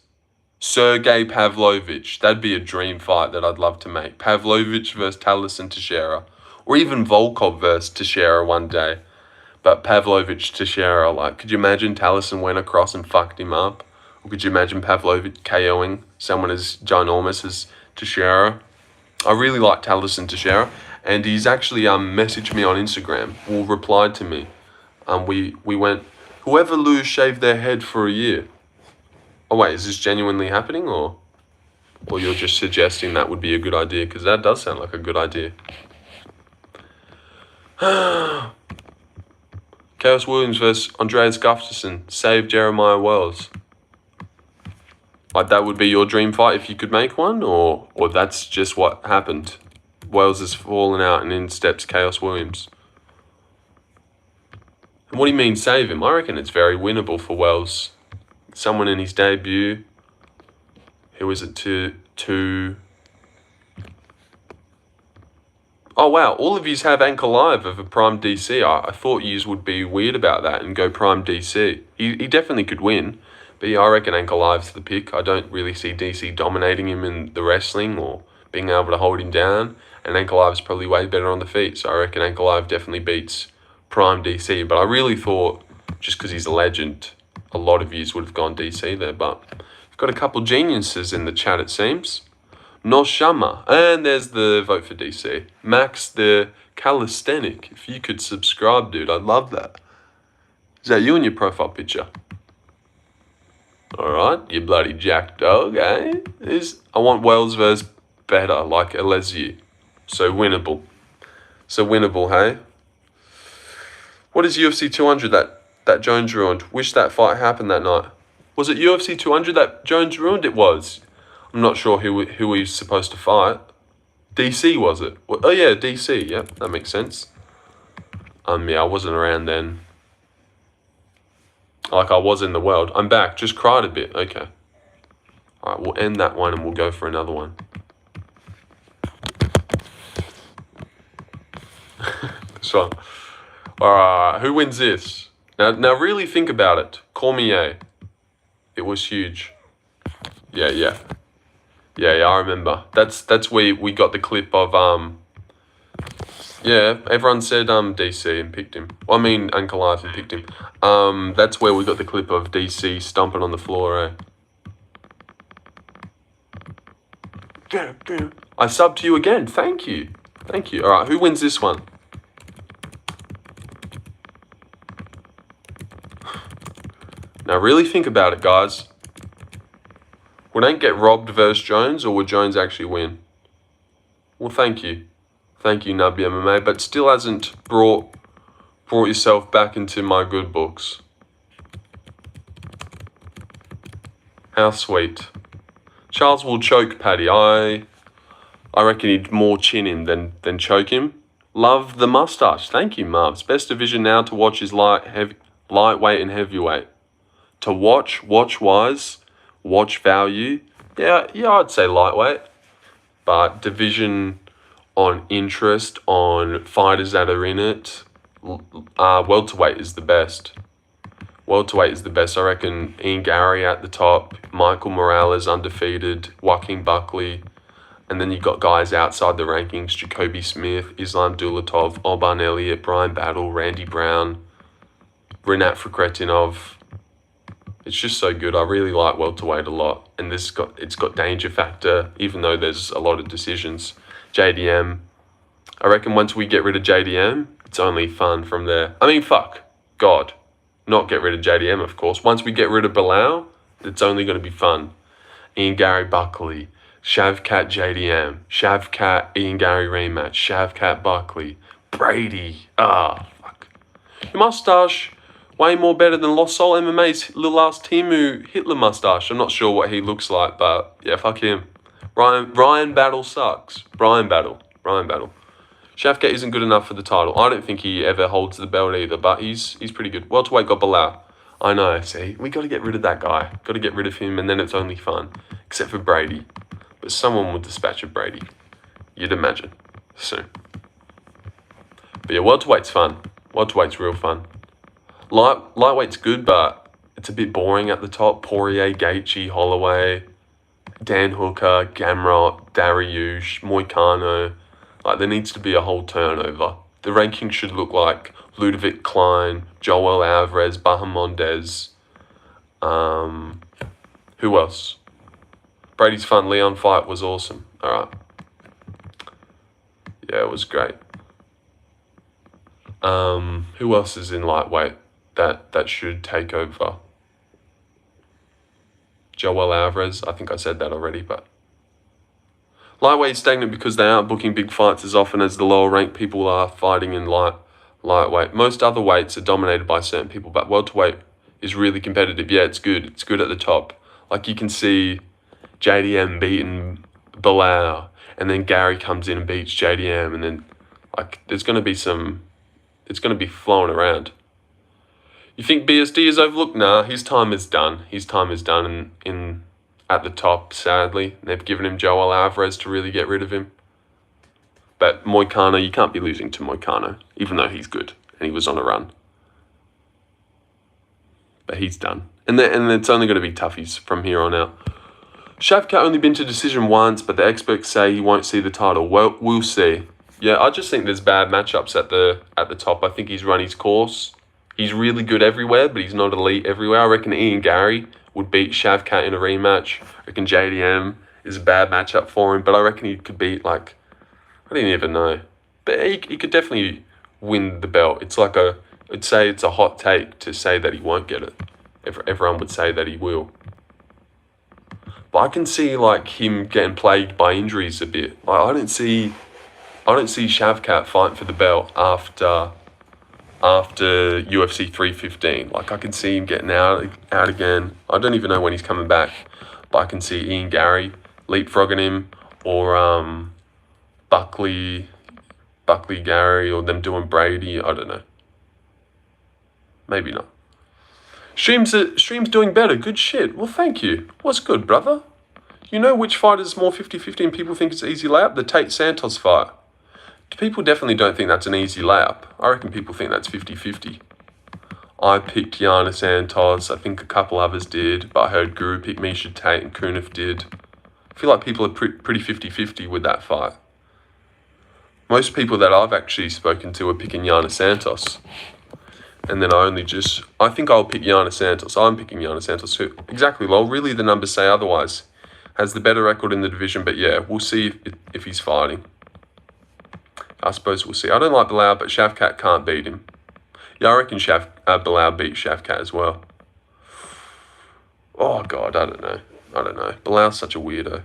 Sergey Pavlovich. That'd be a dream fight that I'd love to make. Pavlovich versus Taliesin Teixeira. Or even Volkov versus Teixeira one day. But Pavlovich Teixeira, like, could you imagine Taliesin went across and fucked him up? Or could you imagine Pavlovich KOing someone as ginormous as Teixeira? I really like Taliesin Teixeira, and he's actually messaged me on Instagram, or replied to me. We went, whoever lose shaved their head for a year. Oh wait, is this genuinely happening, or you're just suggesting that would be a good idea? Because that does sound like a good idea. Chaos Williams versus Andreas Gustafsson. Save Jeremiah Wells. Like, that would be your dream fight if you could make one, or that's just what happened? Wells has fallen out and in steps Chaos Williams. And what do you mean save him? I reckon it's very winnable for Wells. Someone in his debut. Who is it to... Oh, wow. All of yous have Ankalaev of a Prime DC. I thought yous would be weird about that and go Prime DC. He definitely could win. But yeah, I reckon Ankalaev's the pick. I don't really see DC dominating him in the wrestling or being able to hold him down. And Ankalaev's probably way better on the feet. So I reckon Ankalaev definitely beats Prime DC. But I really thought, just because he's a legend, a lot of yous would have gone DC there. But we've got a couple geniuses in the chat, it seems. No Shama. And there's the vote for DC. Max the Calisthenic. If you could subscribe, dude, I'd love that. Is that you in your profile picture? Alright, you bloody jack dog, eh? I want Wells versus better, like Alessi. So winnable. Hey? What is UFC 200 that Jones ruined? Wish that fight happened that night. Was it UFC 200 that Jones ruined? It was. I'm not sure who he was supposed to fight. DC, was it? Oh yeah, DC. Yep, that makes sense. Yeah, I wasn't around then. Like I was in the world. I'm back. Just cried a bit. Okay. Alright, we'll end that one and we'll go for another one. So, alright, who wins this? Now really think about it. Cormier. It was huge. Yeah, I remember. That's where we got the clip of yeah, everyone said DC and picked him. Well, I mean Ankalaev and picked him. That's where we got the clip of DC stomping on the floor, eh? I subbed to you again. Thank you. Alright, who wins this one? Now really think about it, guys. Would Ant get robbed versus Jones, or would Jones actually win? Well, thank you. Thank you, Nubby MMA, but still hasn't brought yourself back into my good books. How sweet. Charles will choke Paddy. I reckon he'd more chin him than choke him. Love the mustache. Thank you, Mavs. Best division now to watch is lightweight and heavyweight. To watch-wise, watch value. Yeah, I'd say lightweight. But division on interest, on fighters that are in it, welterweight is the best. I reckon Ian Gary at the top, Michael Morales undefeated, Joaquin Buckley, and then you've got guys outside the rankings, Jacoby Smith, Islam Dulatov, Alban Elliott, Brian Battle, Randy Brown, Rinat Fikretinov. It's just so good. I really like welterweight a lot, and it's got danger factor, even though there's a lot of decisions. JDM. I reckon once we get rid of JDM, it's only fun from there. I mean, fuck. God. Not get rid of JDM, of course. Once we get rid of Balau, it's only going to be fun. Ian Gary Buckley. Shavkat JDM. Shavkat Ian Gary rematch. Shavkat Buckley. Brady. Fuck. Your mustache, way more better than Lost Soul MMA's little ass Timu Hitler mustache. I'm not sure what he looks like, but yeah, fuck him. Ryan Battle sucks. Brian Battle. Shavkat isn't good enough for the title. I don't think he ever holds the belt either, but he's pretty good. Welterweight got Balau. I know, see? We got to get rid of that guy. Got to get rid of him, and then it's only fun. Except for Brady. But someone will dispatch of Brady. You'd imagine. Soon. But yeah, welterweight's fun. Welterweight's real fun. Lightweight's good, but it's a bit boring at the top. Poirier, Gaethje, Holloway, Dan Hooker, Gamrot, Dariush, Moicano. Like, there needs to be a whole turnover. The ranking should look like Ludovic Klein, Joel Alvarez, Bahamondes. Who else? Brady's fun Leon fight was awesome. Alright. Yeah, it was great. Who else is in lightweight that should take over? Joel Alvarez. I think I said that already, but lightweight's stagnant because they aren't booking big fights as often as the lower ranked people are fighting in lightweight. Most other weights are dominated by certain people, but welterweight is really competitive. Yeah, it's good. It's good at the top. Like, you can see JDM beating Balau, and then Gary comes in and beats JDM, and then, like, there's going to be it's going to be flowing around. You think BSD is overlooked? Nah, his time is done. His time is done at the top, sadly. They've given him Joel Alvarez to really get rid of him. But Moicano, you can't be losing to Moicano, even though he's good and he was on a run. But he's done. And it's only going to be toughies from here on out. Shavkat only been to decision once, but the experts say he won't see the title. Well, we'll see. Yeah, I just think there's bad matchups at the top. I think he's run his course. He's really good everywhere, but he's not elite everywhere. I reckon Ian Gary would beat Shavkat in a rematch. I reckon JDM is a bad matchup for him, but I reckon he could beat, like, I don't even know. But he could definitely win the belt. It's like I'd say it's a hot take to say that he won't get it. Everyone would say that he will. But I can see, like, him getting plagued by injuries a bit. Like, I don't see Shavkat fighting for the belt after UFC 315. Like, I can see him getting out again. I don't even know when he's coming back, but I can see Ian Gary leapfrogging him, or Buckley Gary, or them doing Brady. I don't know. Maybe not. Stream's doing better. Good shit. Well, thank you. What's good, brother? You know which fight is more 50-50 and people think it's an easy layup? The Tate Santos fight. People definitely don't think that's an easy layup. I reckon people think that's 50-50. I picked Yana Santos. I think a couple others did, but I heard Guru pick Misha Tate and Kunif did. I feel like people are pretty 50-50 with that fight. Most people that I've actually spoken to are picking Yana Santos. And then I think I'll pick Yana Santos. I'm picking Yana Santos too. Exactly, lol. Really, the numbers say otherwise. Has the better record in the division, but yeah, we'll see if he's fighting. I suppose we'll see. I don't like Balau, but Shavkat can't beat him. Yeah, I reckon Balau beat Shavkat as well. Oh, God, I don't know. Balau's such a weirdo.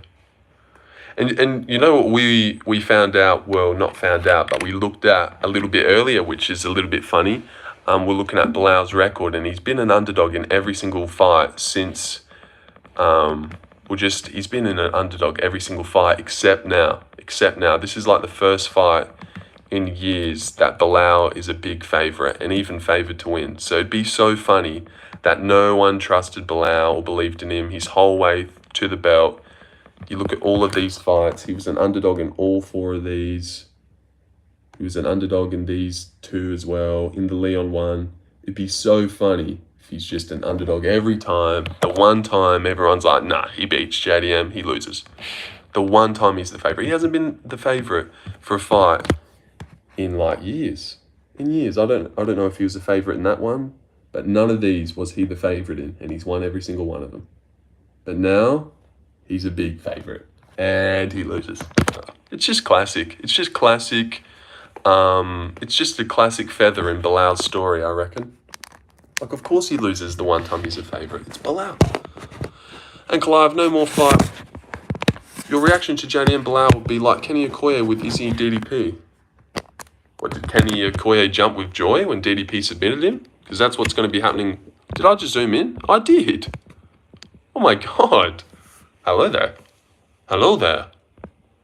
And you know what we found out? Well, not found out, but we looked at a little bit earlier, which is a little bit funny. We're looking at Balau's record, and he's been an underdog in every single fight since... he's been in an underdog every single fight except now. This is like the first fight in years that Balau is a big favourite and even favoured to win. So it'd be so funny that no one trusted Balau or believed in him his whole way to the belt. You look at all of these fights, he was an underdog in all 4 of these. He was an underdog in these 2 as well, in the Leon one. It'd be so funny if he's just an underdog every time. The one time everyone's like, nah, he beats JDM, he loses. The one time he's the favourite. He hasn't been the favourite for a fight in like years. I don't know if he was a favourite in that one, but none of these was he the favourite in, and he's won every single one of them. But now, he's a big favourite, and he loses. It's just classic. It's just a classic feather in Balau's story, I reckon. Like, of course he loses the one time he's a favourite. It's Balau. And Clive, no more fight. Your reaction to JD and Balau would be like Kenny Okoye with Izzy and DDP. What, did Kenny Okoye jump with joy when DDP submitted him? Because that's what's going to be happening. Did I just zoom in? I did. Oh my God. Hello there.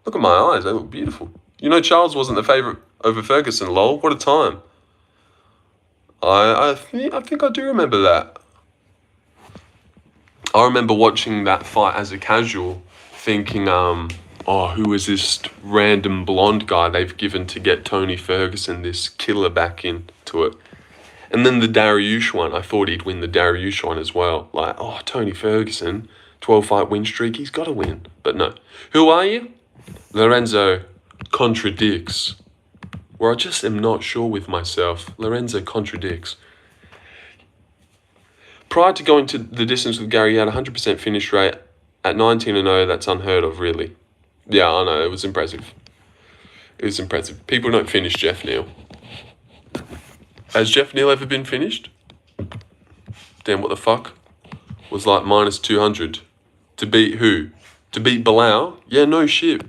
Look at my eyes. They look beautiful. You know Charles wasn't the favourite over Ferguson, lol. What a time. I think I do remember that. I remember watching that fight as a casual, thinking, who is this random blonde guy they've given to get Tony Ferguson, this killer, back into it. And then the Dariush one, I thought he'd win the Dariush one as well. Like, Tony Ferguson, 12-fight win streak, he's got to win. But no. Who are you? Lorenzo contradicts. Where I just am not sure with myself. Lorenzo contradicts. Prior to going to the distance with Gary, he had a 100% finish rate. At 19-0, that's unheard of, really. Yeah, I know, it was impressive. People don't finish Jeff Neal. Has Jeff Neal ever been finished? Damn, what the fuck? Was like minus 200. To beat who? To beat Balau? Yeah, no shit.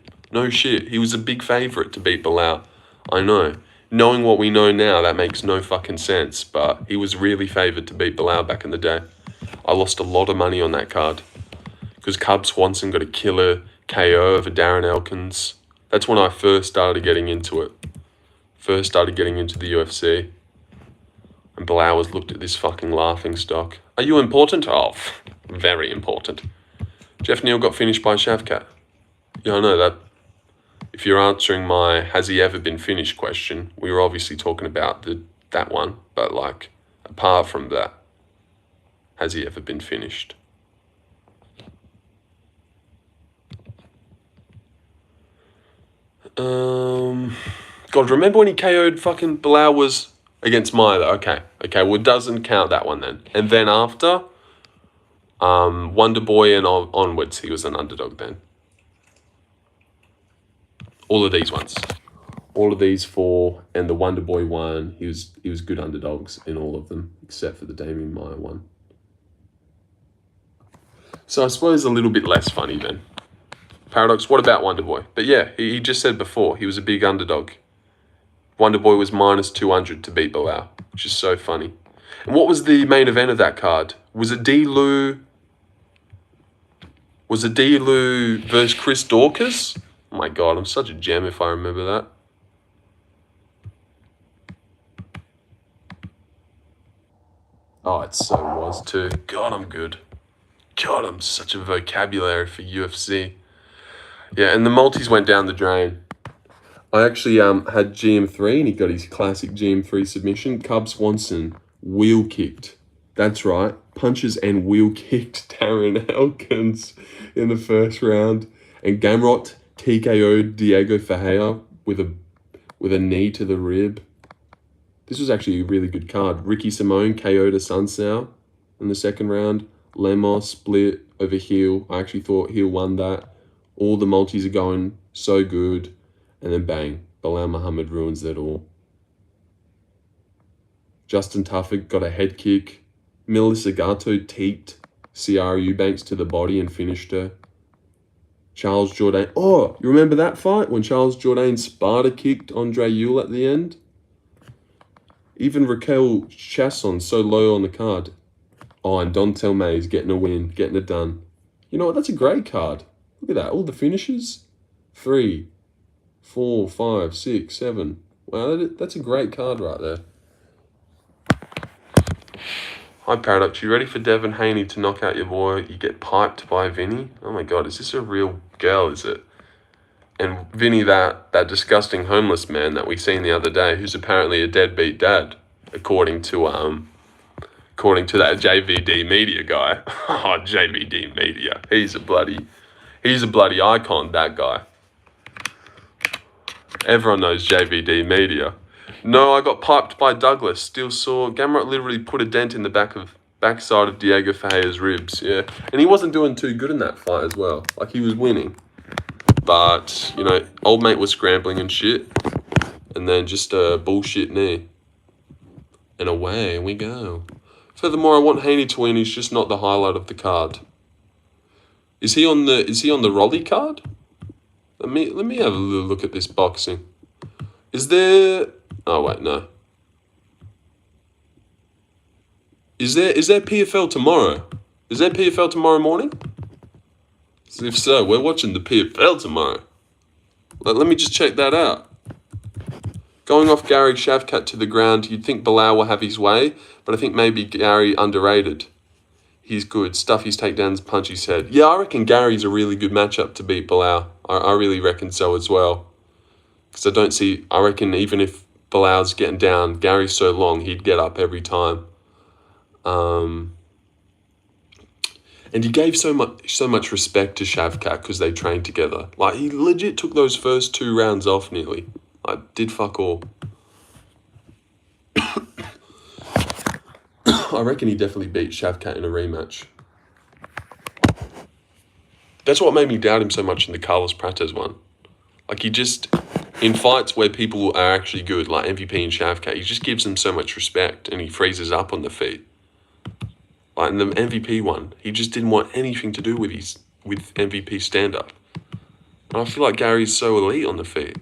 He was a big favourite to beat Balau. I know. Knowing what we know now, that makes no fucking sense. But he was really favoured to beat Balau back in the day. I lost a lot of money on that card. Because Cub Swanson got a killer KO over Darren Elkins. That's when I first started getting into it. First started getting into the UFC. And Balau was looked at this fucking laughing stock. Are you important? Oh, very important. Jeff Neal got finished by Shavkat. Yeah, I know that. if you're answering my has he ever been finished question, we were obviously talking about that one, but like apart from that, has he ever been finished? God, remember when he KO'd fucking Balau was against Milo? Okay, well it doesn't count that one then. And then after, Wonder Boy and onwards, he was an underdog then. All of these ones. All of these four and the Wonder Boy one, he was good underdogs in all of them, except for the Damien Maya one. So I suppose a little bit less funny then. Paradox, what about Wonder Boy? But yeah, he just said before, he was a big underdog. Wonder Boy was minus 200 to beat Balau, which is so funny. And what was the main event of that card? Was it D-Lou versus Chris Dawkins? Oh my God, I'm such a gem if I remember that. Oh, it so was too. God, I'm good. God, I'm such a vocabulary for UFC. Yeah, and the multis went down the drain. I actually had GM3 and he got his classic GM3 submission. Cub Swanson wheel kicked. That's right. Punches and wheel kicked Darren Elkins in the first round. And Gamrot TKO'd Diego Ferreira with a knee to the rib. This was actually a really good card. Ricky Simone KO'd a Sunsao in the second round. Lemos split over heel. I actually thought heel won that. All the multis are going so good. And then bang, Balau Muhammad ruins it all. Justin Tuffick got a head kick. Melissa Gato teaked Ciara Eubanks to the body and finished her. Charles Jourdain. Oh, you remember that fight when Charles Jourdain Sparta kicked Andre Ewell at the end? Even Raquel Chasson so low on the card. Oh, and Dontel Mays getting a win, getting it done. You know what? That's a great card. Look at that. All the finishes. 3, 4, 5, 6, 7. Wow, that's a great card right there. Hi, Paradox. You ready for Devin Haney to knock out your boy? You get piped by Vinny? Oh my God, is this a real girl, is it? And Vinny, that disgusting homeless man that we seen the other day, who's apparently a deadbeat dad, according to that JVD Media guy. Oh, JVD Media. He's a bloody icon, that guy. Everyone knows JVD Media. No, I got piped by Douglas. Still sore. Gamrot literally put a dent in the backside of Diego Ferreira's ribs. Yeah, and he wasn't doing too good in that fight as well. Like, he was winning, but you know, old mate was scrambling and shit, and then just a bullshit knee, and away we go. Furthermore, I want Haney to win. He's just not the highlight of the card. Is he on the Rolly card? Let me have a little look at this boxing. Is there? Oh wait, no. Is there PFL tomorrow? Is there PFL tomorrow morning? If so, we're watching the PFL tomorrow. Let me just check that out. Going off Gary Shavkat to the ground, you'd think Balau will have his way, but I think maybe Gary underrated. He's good. Stuff his takedowns, punch his head. Yeah, I reckon Gary's a really good matchup to beat Balau. I really reckon so as well. Because I reckon even if Balau's getting down, Gary's so long, he'd get up every time. And he gave so much respect to Shavkat because they trained together. Like, he legit took those first 2 rounds off nearly. Like, did fuck all. I reckon he definitely beat Shavkat in a rematch. That's what made me doubt him so much in the Carlos Prates one. Like, he just, in fights where people are actually good, like MVP and Shavkat, he just gives them so much respect and he freezes up on the feet. Like in the MVP one, he just didn't want anything to do with MVP stand-up. And I feel like Gary's so elite on the feet.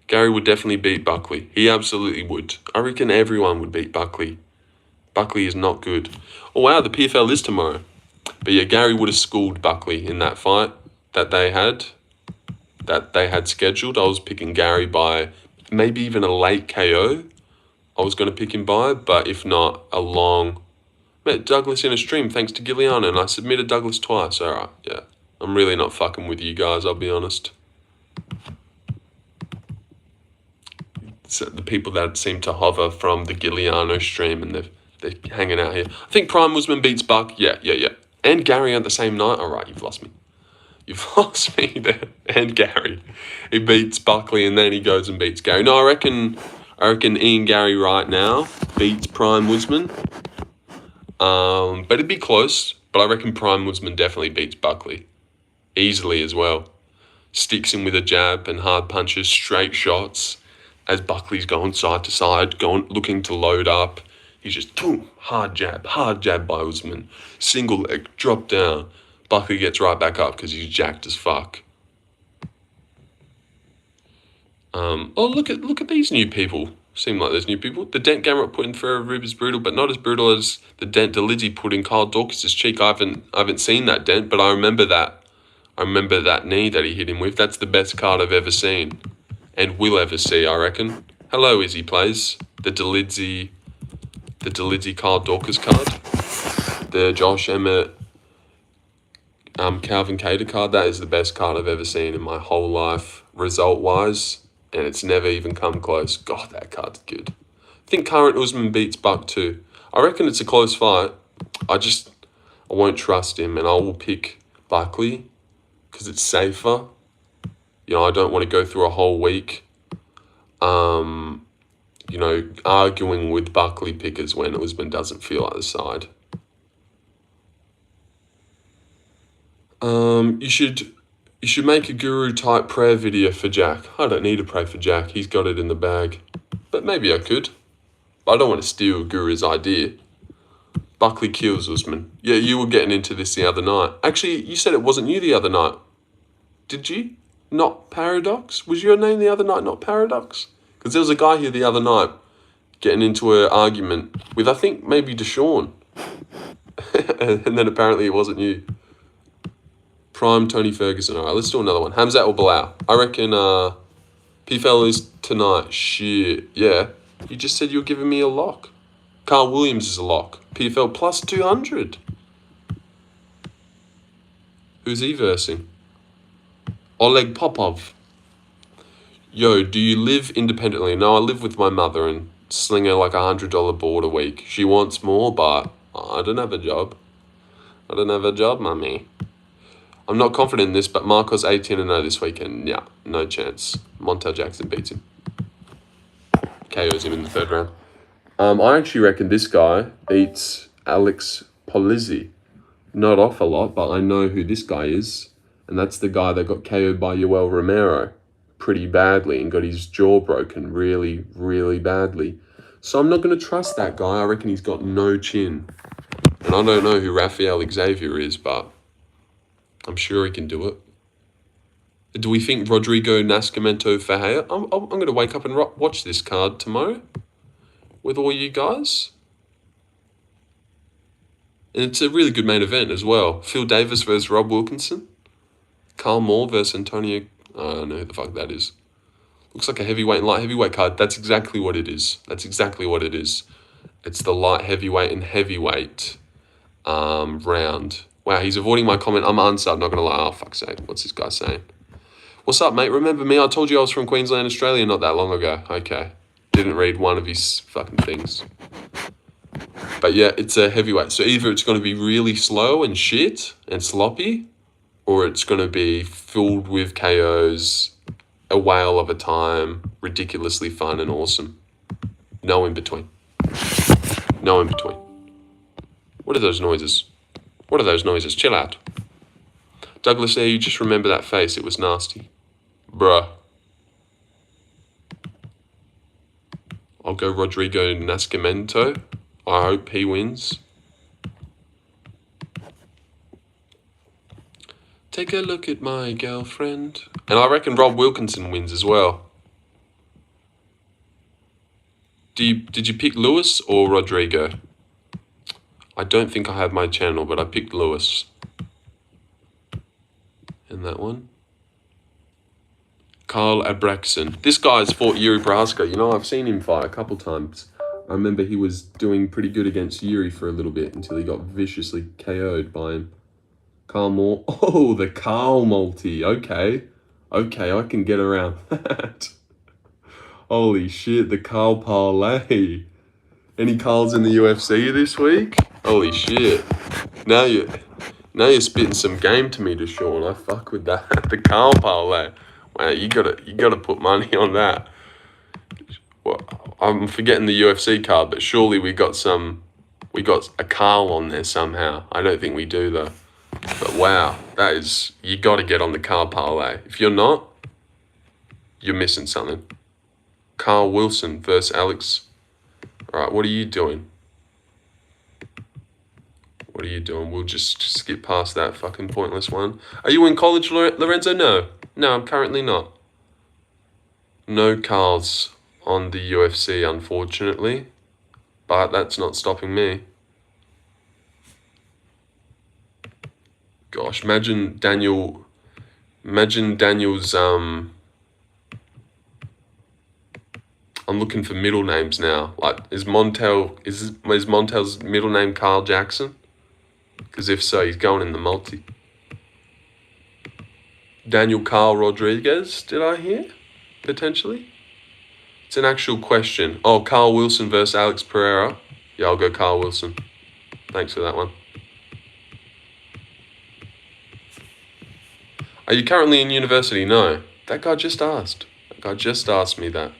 Gary would definitely beat Buckley. He absolutely would. I reckon everyone would beat Buckley. Buckley is not good. Oh wow, the PFL is tomorrow. But yeah, Gary would have schooled Buckley in that fight that they had scheduled. I was picking Gary by maybe even a late KO. I was going to pick him by, but if not, a long... Met Douglas in a stream thanks to Gilliana, and I submitted Douglas twice. Alright, yeah. I'm really not fucking with you guys, I'll be honest. the people that seem to hover from the Giuliano stream, and they're hanging out here. I think Prime Usman beats Buck. Yeah. And Gary on the same night. All right, you've lost me. You've lost me there. And Gary. He beats Buckley and then he goes and beats Gary. No, I reckon Ian Gary right now beats Prime Usman. But it'd be close. But I reckon Prime Usman definitely beats Buckley. Easily as well. Sticks him with a jab and hard punches, straight shots. As Buckley's going side to side, looking to load up. He's just, boom, hard jab by Usman. Single leg, drop down. Buckley gets right back up because he's jacked as fuck. Look at these new people. Seem like there's new people. The dent Gamrot put in Ferrer Rib is brutal, but not as brutal as the dent Delizzi put in Kyle Dawkins' cheek. I haven't seen that dent, but I remember that. I remember that knee that he hit him with. That's the best card I've ever seen. And will ever see, I reckon. Hello, Izzy Plays. The Delizzi Kyle Dawkins card. The Josh Emmett Calvin Cater card. That is the best card I've ever seen in my whole life, result-wise. And it's never even come close. God, that card's good. I think current Usman beats Buck too. I reckon it's a close fight. I won't trust him, and I will pick Buckley because it's safer. You know, I don't want to go through a whole week, arguing with Buckley pickers when Usman doesn't feel like the side. You should make a guru-type prayer video for Jack. I don't need to pray for Jack. He's got it in the bag. But maybe I could. But I don't want to steal Guru's idea. Buckley kills Usman. Yeah, you were getting into this the other night. Actually, you said it wasn't you the other night. Did you? Not Paradox? Was your name the other night not Paradox? Because there was a guy here the other night getting into an argument with, I think, maybe Deshaun. And then apparently it wasn't you. Prime Tony Ferguson. All right, let's do another one. Hamzat or Balau? I reckon PFL is tonight. Shit. Yeah. You just said you were giving me a lock. Carl Williams is a lock. PFL plus 200. Who's he versing? Oleg Popov. Yo, do you live independently? No, I live with my mother and sling her like $100 board a week. She wants more, but I don't have a job. I don't have a job, mummy. I'm not confident in this, but Marcos 18-0 this weekend. Yeah, no chance. Montel Jackson beats him. KOs him in the third round. I actually reckon this guy beats Alex Polizzi. Not off a lot, but I know who this guy is. And that's the guy that got KO'd by Yoel Romero pretty badly and got his jaw broken really, really badly. So I'm not going to trust that guy. I reckon he's got no chin. And I don't know who Rafael Xavier is, but I'm sure he can do it. Do we think Rodrigo Nascimento Ferreira? I'm going to wake up and watch this card tomorrow with all you guys. And it's a really good main event as well. Phil Davis versus Rob Wilkinson. Carl Moore versus Antonio. I don't know who the fuck that is. Looks like a heavyweight and light heavyweight card. That's exactly what it is. That's exactly what it is. It's the light heavyweight and heavyweight round. Wow, he's avoiding my comment. I'm unsubbed, not going to lie. Oh, fuck's sake. What's this guy saying? What's up, mate? Remember me? I told you I was from Queensland, Australia not that long ago. Okay. Didn't read one of his fucking things. But yeah, it's a heavyweight. So either it's going to be really slow and shit and sloppy, or it's going to be filled with KOs, a whale of a time, ridiculously fun and awesome. No in between. No in between. What are those noises? What are those noises? Chill out. Douglas Air, you just remember that face. It was nasty. Bruh. I'll go Rodrigo Nascimento. I hope he wins. Take a look at my girlfriend. And I reckon Rob Wilkinson wins as well. Did you pick Lewis or Rodrigo? I don't think I have my channel, but I picked Lewis. In that one. Carl Abraxon. This guy's fought Yuri Prohaska. You know, I've seen him fight a couple times. I remember he was doing pretty good against Yuri for a little bit until he got viciously KO'd by him. Carl Moore. Oh, the Carl multi. Okay. Okay, I can get around that. Holy shit, the Carl parlay. Any Carls in the UFC this week? Holy shit. Now you're spitting some game to me, Deshaun. I fuck with that. The Carl parlay. Wow, you gotta put money on that. Well, I'm forgetting the UFC card, but surely we got a Carl on there somehow. I don't think we do though. But wow, you gotta get on the Carl parlay. If you're not, you're missing something. Carl Wilson versus Alex. Alright, what are you doing? What are you doing? We'll just skip past that fucking pointless one. Are you in college, Lorenzo? No. No, I'm currently not. No Carls on the UFC, unfortunately. But that's not stopping me. Gosh, imagine Daniel's, I'm looking for middle names now. Like, is Montel's middle name Carl Jackson? Because if so, he's going in the multi. Daniel Carl Rodriguez, did I hear? Potentially? It's an actual question. Oh, Carl Wilson versus Alex Pereira. Yeah, I'll go Carl Wilson. Thanks for that one. Are you currently in university? No. That guy just asked. Me that.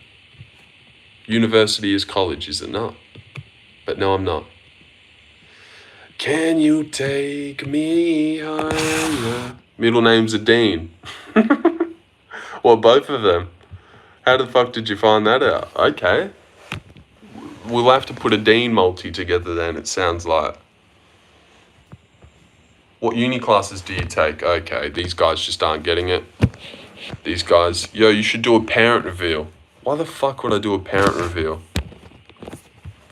University is college, is it not? But no, I'm not. Can you take me higher? Middle name's a Dean. Well, both of them. How the fuck did you find that out? Okay. We'll have to put a Dean multi together then, it sounds like. What uni classes do you take? Okay, these guys just aren't getting it. These guys, yo, you should do a parent reveal. Why the fuck would I do a parent reveal?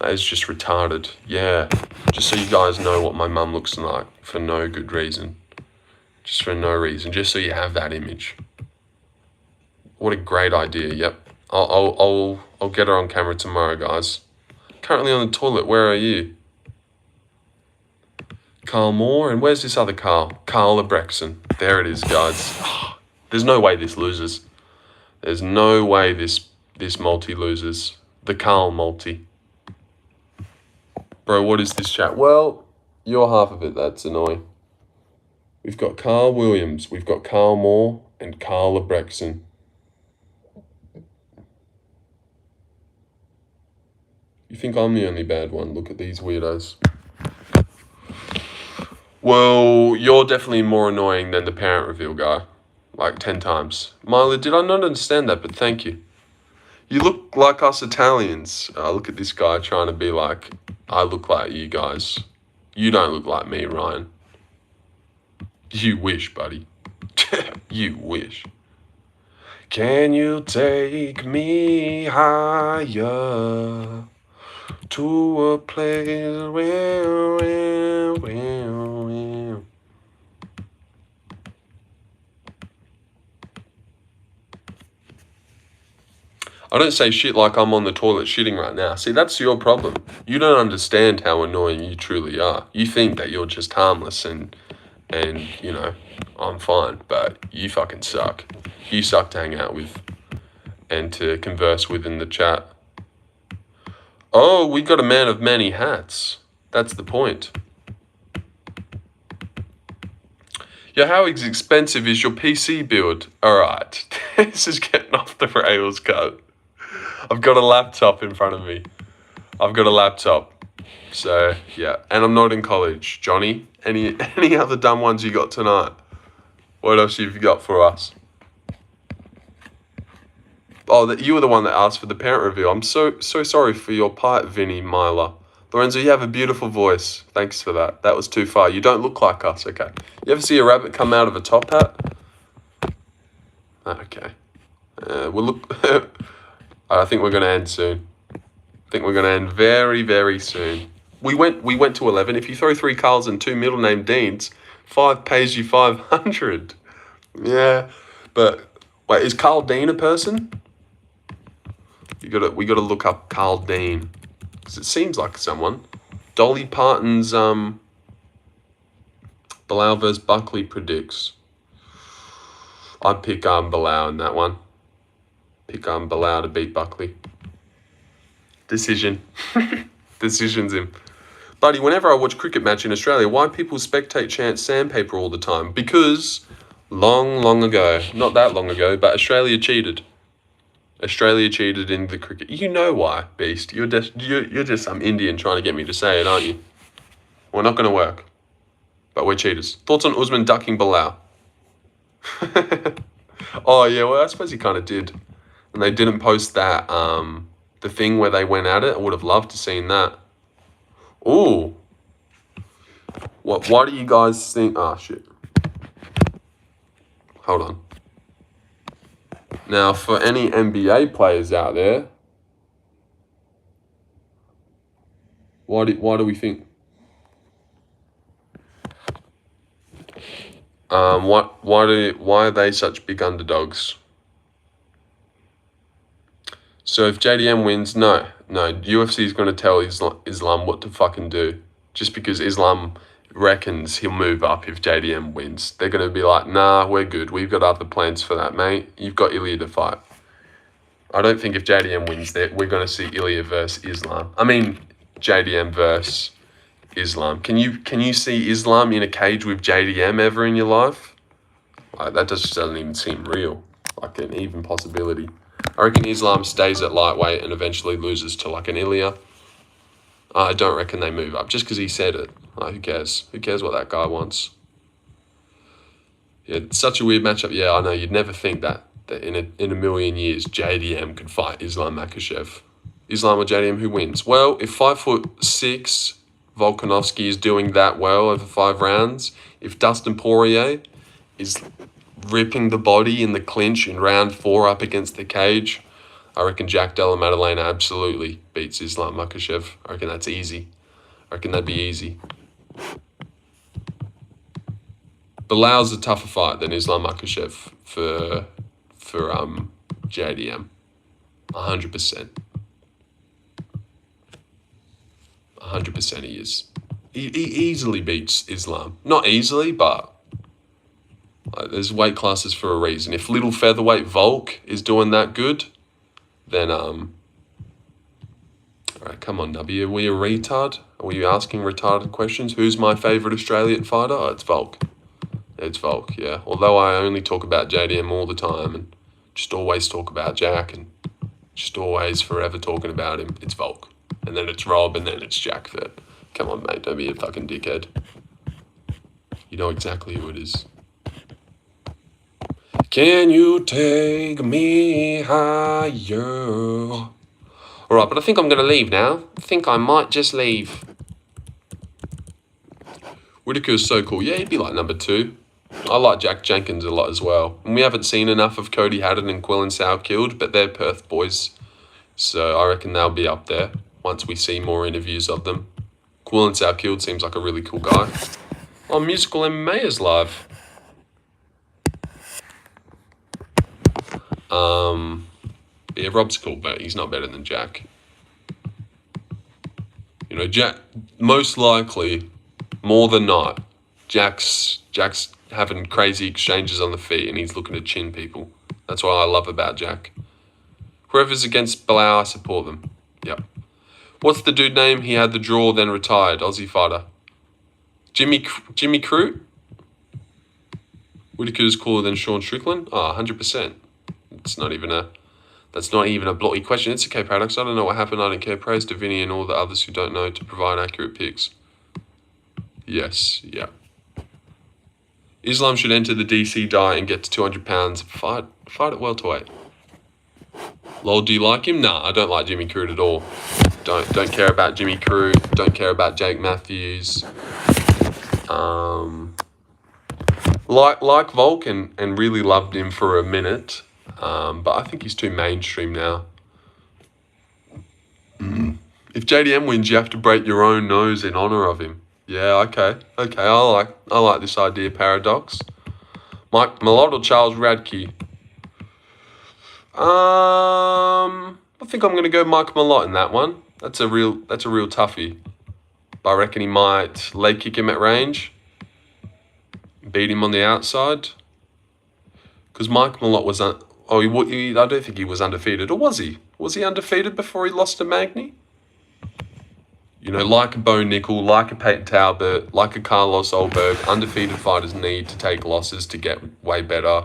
That is just retarded. Yeah, just so you guys know what my mum looks like for no good reason. Just for no reason, just so you have that image. What a great idea. Yep, I'll get her on camera tomorrow, guys. Currently on the toilet. Where are you? Carl Moore, and where's this other Carl? Carl Abrexon. There it is, guys. There's no way this loses. There's no way this multi loses. The Carl multi. Bro, what is this chat? Well, you're half of it. That's annoying. We've got Carl Williams, we've got Carl Moore, and Carl Abrexon. You think I'm the only bad one? Look at these weirdos. Well, you're definitely more annoying than the parent reveal guy. Like 10 times. Milo, did I not understand that? But thank you. You look like us Italians. Look at this guy trying to be like, I look like you guys. You don't look like me, Ryan. You wish, buddy. You wish. Can you take me higher to a place where I don't say shit like I'm on the toilet shitting right now. See, that's your problem. You don't understand how annoying you truly are. You think that you're just harmless and you know, I'm fine, but you fucking suck. You suck to hang out with and to converse with in the chat. Oh, we got a man of many hats. That's the point. Yeah, how expensive is your PC build? Alright, this is getting off the rails, cut. I've got a laptop in front of me. So, yeah. And I'm not in college. Johnny, any other dumb ones you got tonight? What else have you got for us? Oh, you were the one that asked for the parent review. I'm so sorry for your part, Vinny Myler. Lorenzo, you have a beautiful voice. Thanks for that. That was too far. You don't look like us, okay. You ever see a rabbit come out of a top hat? Okay. We'll look... I think we're going to end soon. I think we're going to end very, very soon. We went to 11. If you throw 3 Carls and 2 middle name Deans, 5 pays you 500. Yeah, but wait, is Carl Dean a person? We gotta look up Carl Dean because it seems like someone. Dolly Parton's Balau vs Buckley predicts. I'd pick Balau in that one. pick Balau to beat Buckley. Decision. Decision's him. Buddy, whenever I watch cricket match in Australia, why people spectate chant sandpaper all the time? Because long ago, not that long ago, but Australia cheated. Australia cheated in the cricket. You know why, Beast. You're just some Indian trying to get me to say it, aren't you? We're not going to work. But we're cheaters. Thoughts on Usman ducking Balau? Oh, yeah, well, I suppose he kind of did. And they didn't post that, the thing where they went at it. I would have loved to seen that. Ooh. Why do you guys think... Ah, shit. Hold on. Now, for any NBA players out there, why do we think... why are they such big underdogs? So if JDM wins, no, UFC is going to tell Islam what to fucking do. Just because Islam reckons he'll move up if JDM wins. They're going to be like, nah, we're good. We've got other plans for that, mate. You've got Ilya to fight. I don't think if JDM wins, we're going to see Ilya versus Islam. I mean, JDM versus Islam. Can you see Islam in a cage with JDM ever in your life? Like, that just doesn't even seem real. Like an even possibility. I reckon Islam stays at lightweight and eventually loses to like an Ilya. I don't reckon they move up just because he said it. Like, who cares? Who cares what that guy wants? Yeah, it's such a weird matchup. Yeah, I know. You'd never think that in a million years JDM could fight Islam Makashev. Islam or JDM, who wins? Well, if 5'6" Volkanovski is doing that well over 5 rounds, if Dustin Poirier is ripping the body in the clinch in round 4 up against the cage, I reckon Jack Della Maddalena absolutely beats Islam Makashev. I reckon that's easy. I reckon that'd be easy. Balau's a tougher fight than Islam Makashev for JDM. 100%. 100% he is. He easily beats Islam. Not easily, but like, there's weight classes for a reason. If little featherweight Volk is doing that good, then alright, come on, Nubby. Are we a retard? Are we asking retarded questions? Who's my favourite Australian fighter? Oh, it's Volk. It's Volk, yeah. Although I only talk about JDM all the time and just always talk about Jack and just always forever talking about him, it's Volk. And then it's Rob and then it's Jack third. Come on, mate, don't be a fucking dickhead. You know exactly who it is. Can you take me higher? Alright, but I think I'm going to leave now. I think I might just leave. Whitaker's so cool. Yeah, he'd be like number 2. I like Jack Jenkins a lot as well. And we haven't seen enough of Cody Haddon and Quillan Sourkilled, but they're Perth boys. So I reckon they'll be up there once we see more interviews of them. Quillan Sourkilled seems like a really cool guy. Oh, Musical MMA is live. Yeah, Rob's cool, but he's not better than Jack. You know, Jack, most likely, more than not, Jack's having crazy exchanges on the feet and he's looking to chin people. That's what I love about Jack. Whoever's against Balau, I support them. Yep. What's the dude name? He had the draw, then retired. Aussie fighter. Jimmy Crute? Whitaker's cooler than Sean Strickland? Oh, 100%. That's not even a bloody question. It's okay, Paradox. I don't know what happened. I don't care. Praise to Vinny and all the others who don't know to provide accurate picks. Yes, yeah. Islam should enter the DC diet and get to 200 pounds. Fight at welterweight. Lol, do you like him? Nah, I don't like Jimmy Crute at all. Don't care about Jimmy Crute. Don't care about Jake Matthews. Like Volk and really loved him for a minute. But I think he's too mainstream now. If JDM wins, you have to break your own nose in honor of him. Yeah, okay. I like this idea, Paradox. Mike Malott or Charles Radke? I think I'm gonna go Mike Malott in that one. That's a real toughie. But I reckon he might leg kick him at range, beat him on the outside. Because Mike Malott Oh, I don't think he was undefeated, or was he? Was he undefeated before he lost to Magny? You know, like a Bo Nickel, like a Peyton Talbot, like a Carlos Olberg, undefeated fighters need to take losses to get way better.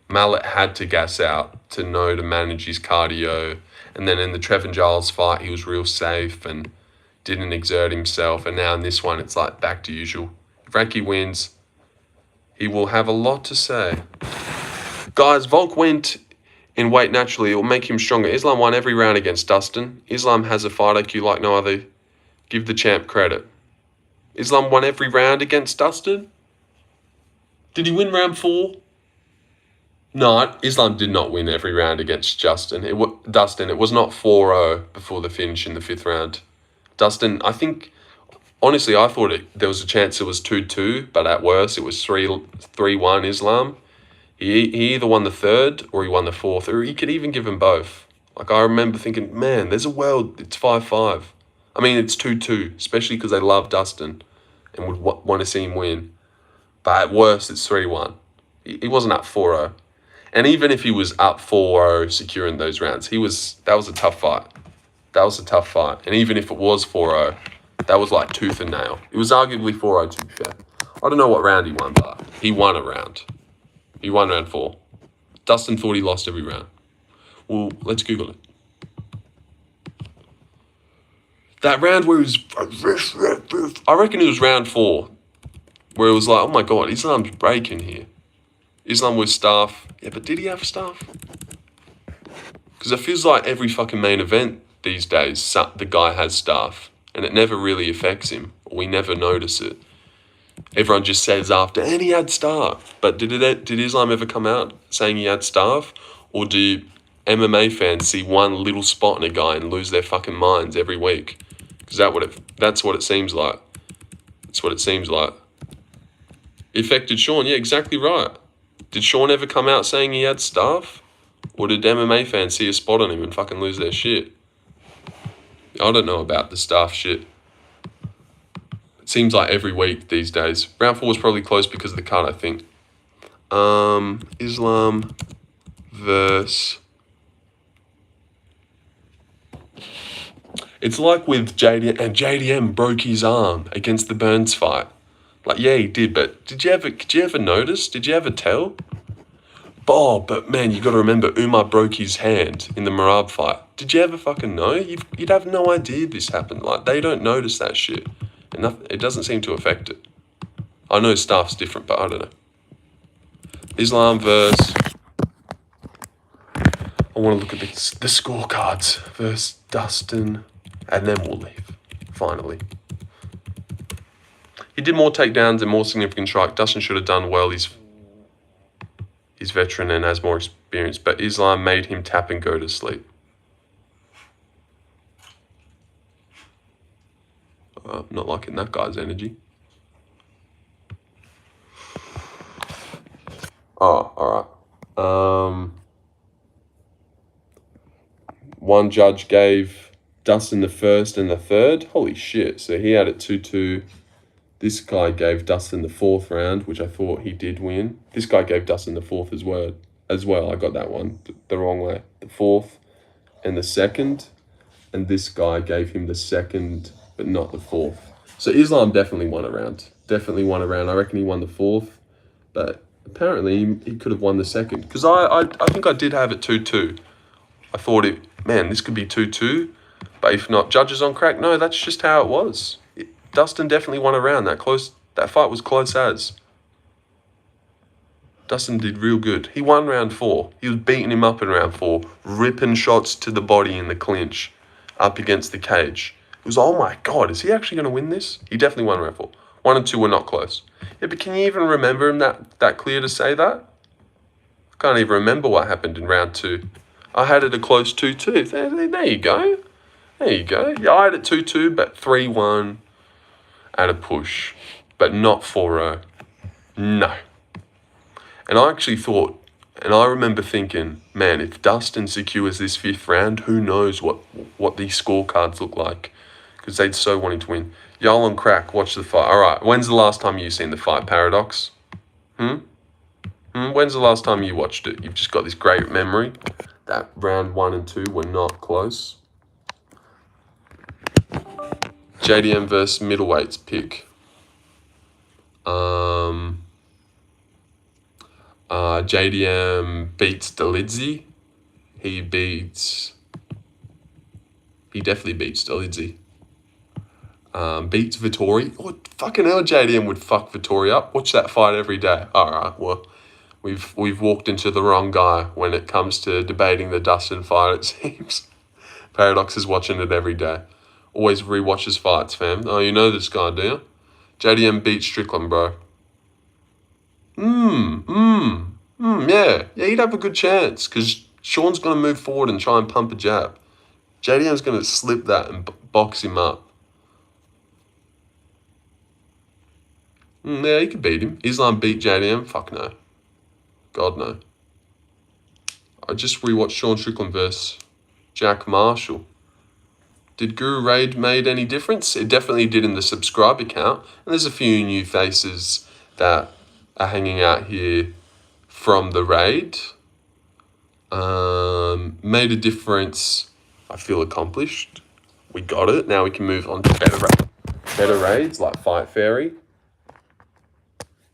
Mallet had to gas out to know to manage his cardio. And then in the Trevin Giles fight, he was real safe and didn't exert himself. And now in this one, it's like back to usual. If Frankie wins, he will have a lot to say. Guys, Volk went in weight naturally. It will make him stronger. Islam won every round against Dustin. Islam has a fight IQ like no other. Give the champ credit. Islam won every round against Dustin? Did he win round 4? No, Islam did not win every round against Dustin. It was not 4-0 before the finish in the 5th round. Dustin, I think, honestly, I thought there was a chance it was 2-2, but at worst it was 3-1 Islam. He either won the 3rd or he won the 4th, or he could even give them both. Like, I remember thinking, man, there's a world, it's 5-5. I mean, it's 2-2, especially because they love Dustin and would want to see him win. But at worst, it's 3-1. He wasn't up 4-0. And even if he was up 4-0 securing those rounds, that was a tough fight. That was a tough fight. And even if it was 4-0, that was like tooth and nail. It was arguably 4-0 to be fair. I don't know what round he won, but he won a round. He won round 4. Dustin thought he lost every round. Well, let's Google it. That round where he was... I reckon it was round 4. Where it was like, oh my God, Islam's breaking here. Islam with staff. Yeah, but did he have staff? Because it feels like every fucking main event these days, the guy has staff. And it never really affects him. We never notice it. Everyone just says after, and he had staff. But did Islam ever come out saying he had staff? Or do MMA fans see one little spot in a guy and lose their fucking minds every week? Because that's what it seems like. That's what it seems like. It affected Sean. Yeah, exactly right. Did Sean ever come out saying he had staff? Or did MMA fans see a spot on him and fucking lose their shit? I don't know about the staff shit. It seems like every week these days. Round 4 was probably close because of the cut, I think. Islam versus... It's like with JDM, and JDM broke his arm against the Burns fight. Like, yeah, he did, but did you ever notice? Did you ever tell? Oh, but man, you got to remember, Umar broke his hand in the Marab fight. Did you ever fucking know? You'd have no idea this happened. Like, they don't notice that shit. And it doesn't seem to affect it. I know staff's different, but I don't know. Islam versus... I want to look at the scorecards. Versus Dustin. And then we'll leave, finally. He did more takedowns and more significant strike. Dustin should have done well. He's veteran and has more experience. But Islam made him tap and go to sleep. Not liking that guy's energy. Oh, all right. One judge gave Dustin the 1st and the 3rd. Holy shit. So he had it 2-2. This guy gave Dustin the 4th round, which I thought he did win. This guy gave Dustin the 4th as well. I got that one the wrong way. The 4th and the 2nd. And this guy gave him the 2nd, but not the 4th. So Islam definitely won a round. I reckon he won the 4th. But apparently he could have won the 2nd. Because I think I did have it 2-2. I thought this could be 2-2. But if not, judges on crack. No, that's just how it was. Dustin definitely won a round. That fight was close as. Dustin did real good. He won round 4. He was beating him up in round 4, ripping shots to the body in the clinch, up against the cage. It was, oh my God, is he actually going to win this? He definitely won round 4. 1 and 2 were not close. Yeah, but can you even remember him that clear to say that? I can't even remember what happened in round 2. I had it a close 2-2. There you go. There you go. Yeah, I had it 2-2, but 3-1 at a push. But not 4-0. No. And I actually thought, and I remember thinking, man, if Dustin secures this 5th round, who knows what these scorecards look like. Because they'd so wanting to win. Y'all on crack, watch the fight. All right, when's the last time you've seen the fight, Paradox? When's the last time you watched it? You've just got this great memory that round 1 and 2 were not close. JDM versus middleweights pick. JDM beats Dolidze. He definitely beats Dolidze. Beats Vittori. Oh, fucking hell, JDM would fuck Vittori up. Watch that fight every day. Alright, well, we've walked into the wrong guy when it comes to debating the Dustin fight, it seems. Paradox is watching it every day. Always rewatches fights, fam. Oh, you know this guy, do you? JDM beats Strickland, bro. Yeah, he'd have a good chance, because Sean's going to move forward and try and pump a jab. JDM's going to slip that and box him up. Yeah, he could beat him. Islam beat JDM? Fuck no. God no. I just rewatched Sean Strickland versus Jack Marshall. Did Guru Raid made any difference? It definitely did in the subscriber count. And there's a few new faces that are hanging out here from the raid. Made a difference. I feel accomplished. We got it. Now we can move on to better raids like Fight Fairy.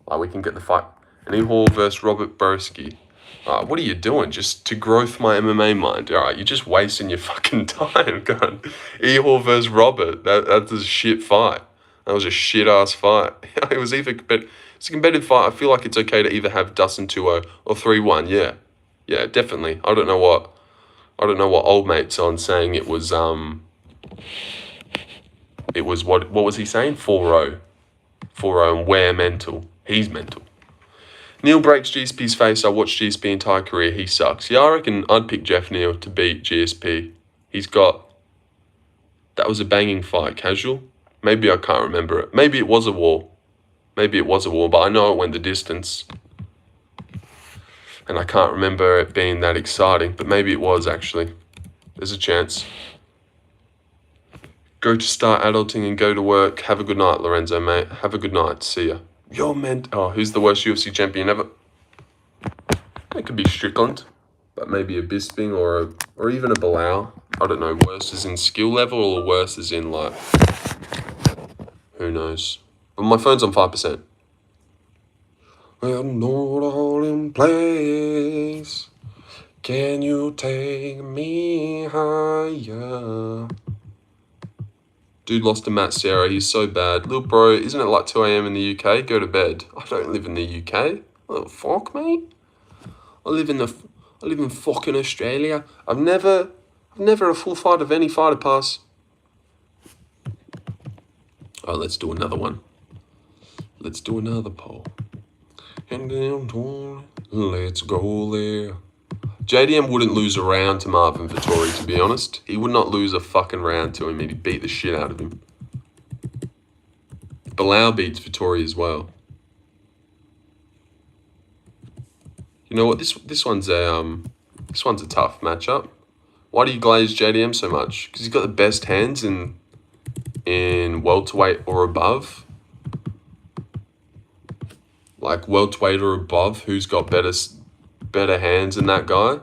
Like we can get the fight. Annie Hall versus Robert Broski. What are you doing? Just to growth my MMA mind. Alright, you're just wasting your fucking time. God. E-Hall versus Robert. That's a shit fight. That was a shit ass fight. It was either, but it's a competitive fight. I feel like it's okay to either have Dustin 2-0 or 3-1. Yeah, definitely. I don't know what old mate's on saying it was what was he saying? 4-0. 4-0 and we're mental. He's mental. Neil breaks GSP's face. I watched GSP entire career. He sucks. Yeah, I reckon I'd pick Jeff Neal to beat GSP. That was a banging fight, casual. Maybe I can't remember it. Maybe it was a war. But I know it went the distance. And I can't remember it being that exciting, but maybe it was actually. There's a chance. Go to start adulting and go to work. Have a good night, Lorenzo, mate. Have a good night. See ya. Who's the worst UFC champion ever? It could be Strickland, but maybe a Bisping or even a Balau. I don't know. Worse is in skill level or worse is in like, who knows? But my phone's on 5%. Well, Lord, all in place. Can you take me higher? Dude lost to Matt Serra. He's so bad. Little bro, isn't it like 2 a.m. in the UK? Go to bed. I don't live in the UK. What the fuck, mate? I live in fucking Australia. I've never a full fight of any fighter pass. Oh, let's do another one. Let's do another poll. And then let's go there. JDM wouldn't lose a round to Marvin Vittori, to be honest. He would not lose a fucking round to him. He'd beat the shit out of him. Balau beats Vittori as well. You know what? This one's a tough matchup. Why do you glaze JDM so much? Because he's got the best hands in welterweight or above. Like welterweight or above, who's got better hands than that guy?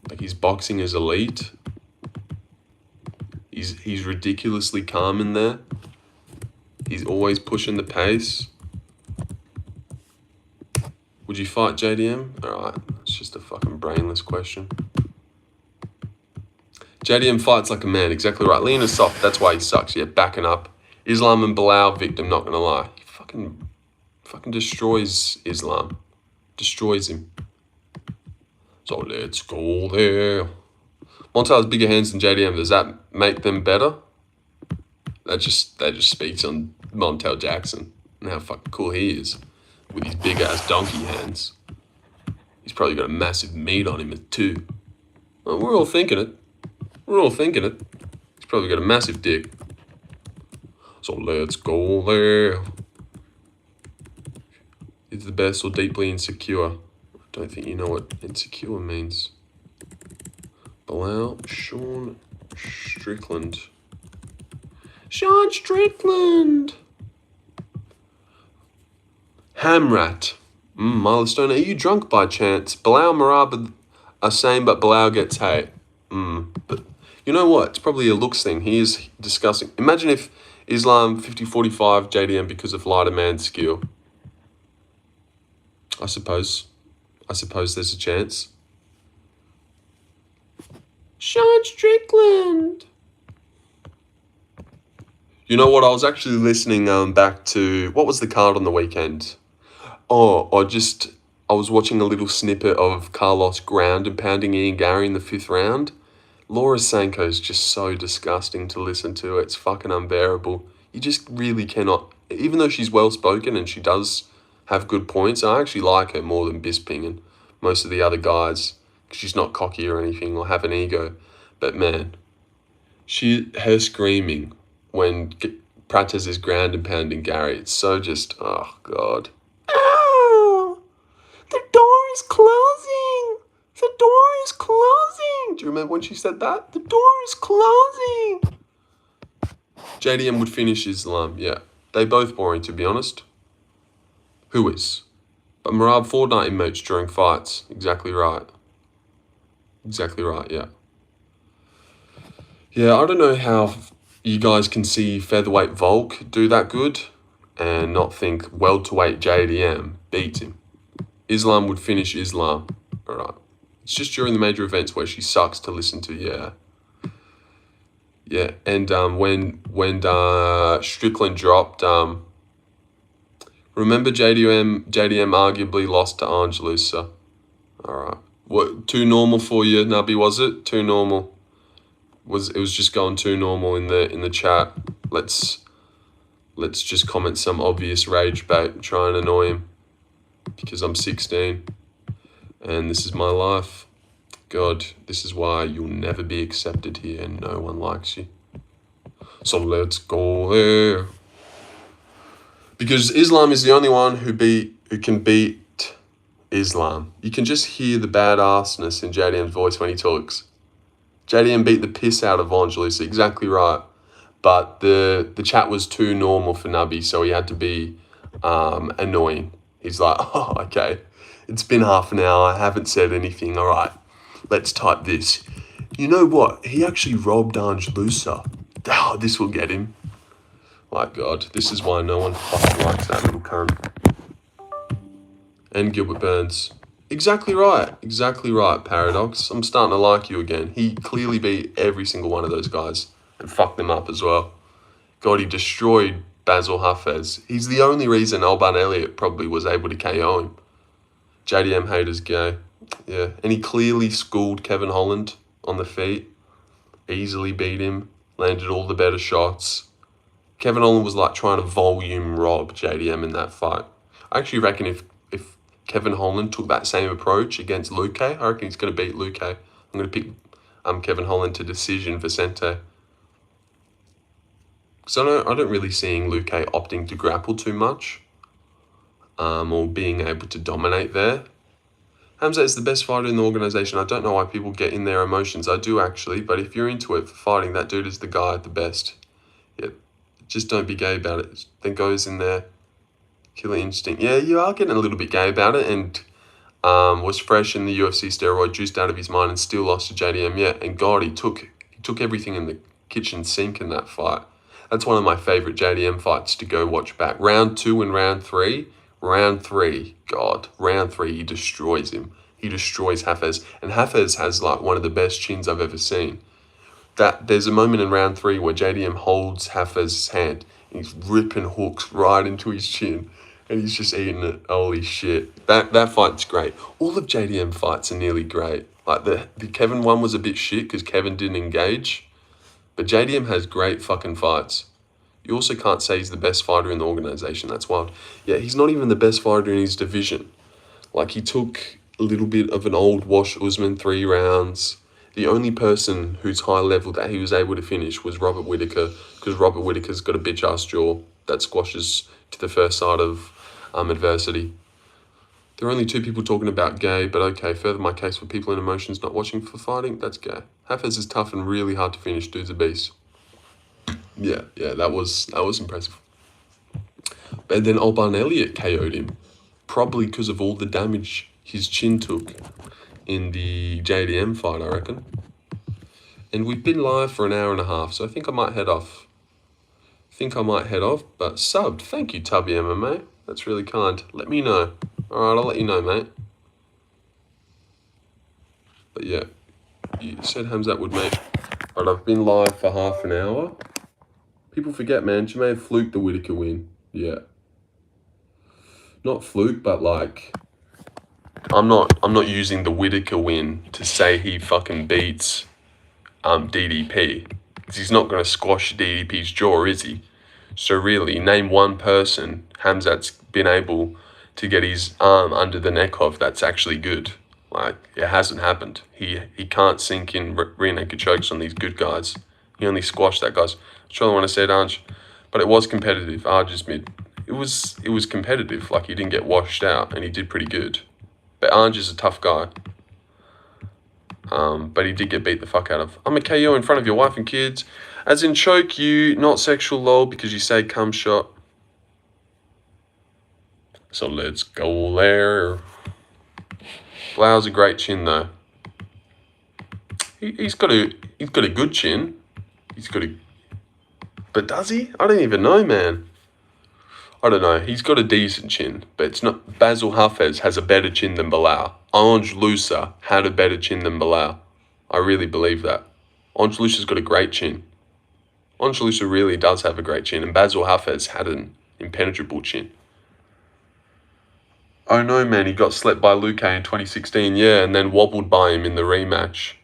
Like his boxing is elite. He's ridiculously calm in there. He's always pushing the pace. Would you fight JDM? Alright, it's just a fucking brainless question. JDM fights like a man, exactly right. Lean is soft, that's why he sucks. Yeah, backing up. Islam and Balau victim, not gonna lie. He fucking destroys Islam. Destroys him. So let's go there. Montel has bigger hands than JDM. Does that make them better? That just speaks on Montel Jackson and how fucking cool he is with his big ass donkey hands. He's probably got a massive meat on him too. Well, we're all thinking it. He's probably got a massive dick. So let's go there. Is the best or deeply insecure? I don't think you know what insecure means. Balau, Sean Strickland. Hamrat. Milestone, are you drunk by chance? Balau and Marab are same, but Balau gets hate. But you know what? It's probably a looks thing. He is discussing. Imagine if Islam 50-45 JDM because of lighter man's skill. I suppose there's a chance. Sean Strickland. You know what? I was actually listening back to, what was the card on the weekend? Oh, I was watching a little snippet of Carlos ground and pounding Ian Gary in the 5th round. Laura Sanko is just so disgusting to listen to. It's fucking unbearable. You just really cannot, even though she's well-spoken and she does have good points, I actually like her more than Bisping and most of the other guys. She's not cocky or anything or have an ego. But man, her screaming when Prates is ground and pounding Gary, it's so just, oh God. Oh, the door is closing. The door is closing. Do you remember when she said that? The door is closing. JDM would finish Islam, yeah. They both boring, to be honest. Who is? But Marab Fortnite emotes during fights. Exactly right. Exactly right, yeah. Yeah, I don't know how you guys can see featherweight Volk do that good and not think welterweight JDM beats him. Islam would finish Islam. All right. It's just during the major events where she sucks to listen to, yeah. Yeah, and when Strickland dropped, remember JDM arguably lost to Angelusa. All right. What, too normal for you, Nubby, was it? Too normal. It was just going too normal in the chat. Let's just comment some obvious rage bait and try and annoy him. Because I'm 16 and this is my life. God, this is why you'll never be accepted here and no one likes you. So let's go there. Because Islam is the only one who can beat Islam. You can just hear the badassness in JDM's voice when he talks. JDM beat the piss out of Angelusa, exactly right. But the chat was too normal for Nubby, so he had to be annoying. He's like, oh, okay, it's been half an hour, I haven't said anything, all right, let's type this. You know what? He actually robbed Angelusa. Oh, this will get him. My God, this is why no one fucking likes that little cunt. And Gilbert Burns. Exactly right, Paradox. I'm starting to like you again. He clearly beat every single one of those guys and fucked them up as well. God, he destroyed Basil Hafez. He's the only reason Alban Elliott probably was able to KO him. JDM haters gay. Yeah, and he clearly schooled Kevin Holland on the feet. Easily beat him. Landed all the better shots. Kevin Holland was like trying to volume rob JDM in that fight. I actually reckon if Kevin Holland took that same approach against Luque, I reckon he's going to beat Luque. I'm going to pick Kevin Holland to decision Vicente. Because I don't really seeing Luque opting to grapple too much. Or being able to dominate there. Hamza is the best fighter in the organization. I don't know why people get in their emotions. I do actually, but if you're into it for fighting, that dude is the guy at the best. Yeah, just don't be gay about it. Then goes in there. Killer instinct. Yeah, you are getting a little bit gay about it, and was fresh in the UFC steroid, juiced out of his mind, and still lost to JDM. Yeah, and God, he took everything in the kitchen sink in that fight. That's one of my favorite JDM fights to go watch back. Round 2 and round 3. Round 3, God, round 3, he destroys him. He destroys Hafez, and Hafez has like one of the best chins I've ever seen. There's a moment in round 3 where JDM holds Hafez's hand, and he's ripping hooks right into his chin. And he's just eating it. Holy shit. That fight's great. All of JDM fights are nearly great. Like the Kevin one was a bit shit because Kevin didn't engage. But JDM has great fucking fights. You also can't say he's the best fighter in the organization. That's wild. Yeah, he's not even the best fighter in his division. Like, he took a little bit of an old Wash Usman 3 rounds. The only person who's high level that he was able to finish was Robert Whittaker, because Robert Whittaker's got a bitch-ass jaw that squashes to the first side of adversity. There are only 2 people talking about gay, but okay, further my case for people in emotions not watching for fighting, that's gay. Hafez is tough and really hard to finish, dude's a beast. Yeah, that was impressive. But then Alban Elliott KO'd him. probably because of all the damage his chin took in the JDM fight, I reckon. And we've been live for an hour and a half, so I think I might head off. But subbed. Thank you, Tubby MMA. That's really kind. Let me know. Alright, I'll let you know, mate. But yeah, you said Hamzat would make. But I've been live for half an hour. People forget, man. Jermaine fluked the Whittaker win. Yeah. Not fluke, but like, I'm not using the Whittaker win to say he fucking beats DDP. Because he's not going to squash DDP's jaw, is he? So really, name one person Hamzat's been able to get his arm under the neck of that's actually good. Like, it hasn't happened. He can't sink in rear naked chokes on these good guys. He only squashed that guy's. I truly want to say it, Arj, but it was competitive. Arj mid. It was competitive. Like, he didn't get washed out, and he did pretty good. But Arj is a tough guy. But he did get beat the fuck out of. I'm a KO in front of your wife and kids. As in choke you, not sexual lol, because you say cum shot. So let's go there. Balau's a great chin though. He's got a good chin. But does he? I don't even know, man. I don't know. He's got a decent chin, but it's not. Basil Hafez has a better chin than Balau. Ange Lusa had a better chin than Balau. I really believe that. Ange Lusa's got a great chin. Ange Lusa really does have a great chin, and Basil Hafez had an impenetrable chin. Oh no, man, he got slept by Luque in 2016, yeah, and then wobbled by him in the rematch.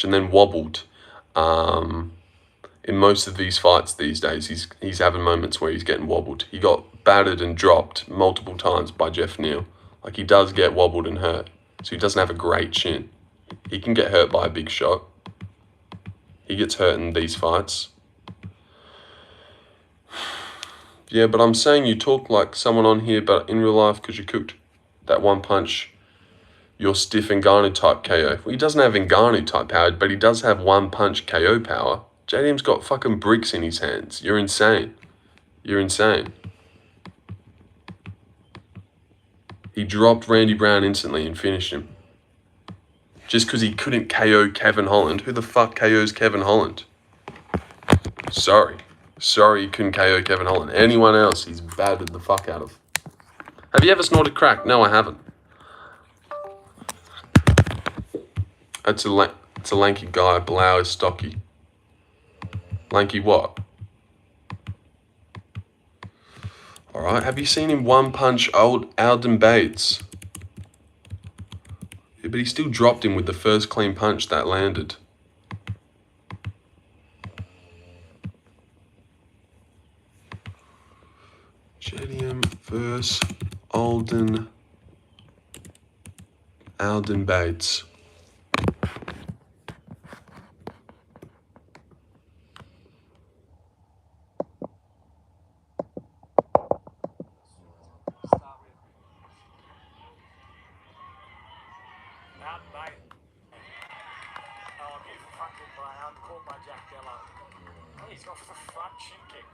And then wobbled. In most of these fights these days, he's having moments where he's getting wobbled. He got battered and dropped multiple times by Jeff Neal. Like, he does get wobbled and hurt. So he doesn't have a great chin. He can get hurt by a big shot. He gets hurt in these fights. Yeah, but I'm saying you talk like someone on here, but in real life, because you cooked that one punch, you're stiff Ngannou type KO. Well, he doesn't have Ngannou type power, but he does have one punch KO power. JDM's got fucking bricks in his hands. You're insane. He dropped Randy Brown instantly and finished him. Just because he couldn't KO Kevin Holland. Who the fuck KOs Kevin Holland? Sorry, he couldn't KO Kevin Holland. Anyone else, he's battered the fuck out of. Have you ever snorted crack? No, I haven't. It's a lanky guy. Balau is stocky. Lanky what? Alright, have you seen him one punch Alden Bates? Yeah, but he still dropped him with the first clean punch that landed. JDM versus Alden Bates. He's got the front shin kick.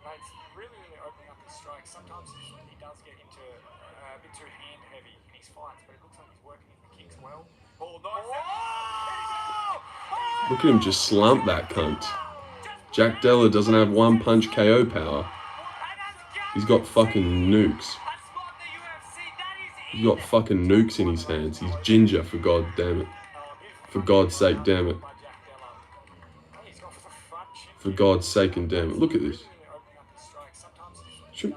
Bates really opening up his strikes. Sometimes he does get into a bit too hand heavy in his fights, but it looks like he's working the kicks well. Oh, nice. Look at him just slump that cunt. Jack Della doesn't have one punch KO power. He's got fucking nukes. He's got fucking nukes in his hands. He's ginger, for God damn it. For God's sake, damn it. For God's sake and damn it. Look at this. Shoot.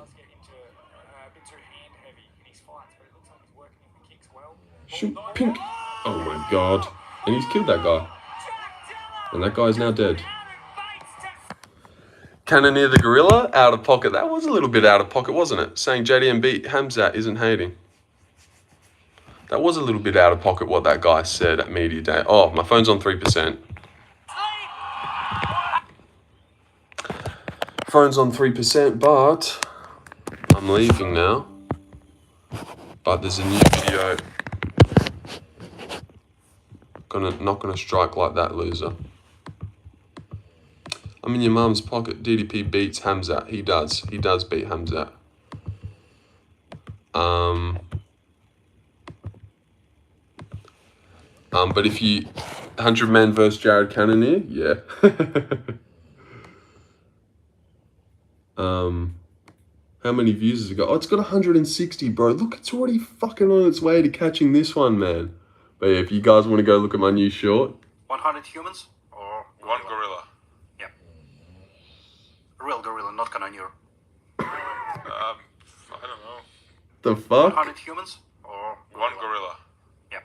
Shoot. Pink. Oh my God. And he's killed that guy. And that guy's now dead. Cannoneer the Gorilla, out of pocket. That was a little bit out of pocket, wasn't it? Saying JDM beat Hamzat isn't hating. That was a little bit out of pocket what that guy said at Media Day. Oh, my phone's on 3%. Phone's on 3%, but I'm leaving now. But there's a new video. Not gonna strike like that, loser. I'm in your mum's pocket. DDP beats Hamzat. He does. He does beat Hamzat. But if you 100 men versus Jared Cannonier, yeah. How many views has it got? Oh, it's got 160, bro. Look, it's already fucking on its way to catching this one, man. But yeah, if you guys want to go look at my new short, 100 humans or One gorilla. Yeah. Real gorilla, not cannoneer. I don't know. the fuck? 100 humans or One gorilla. Yeah.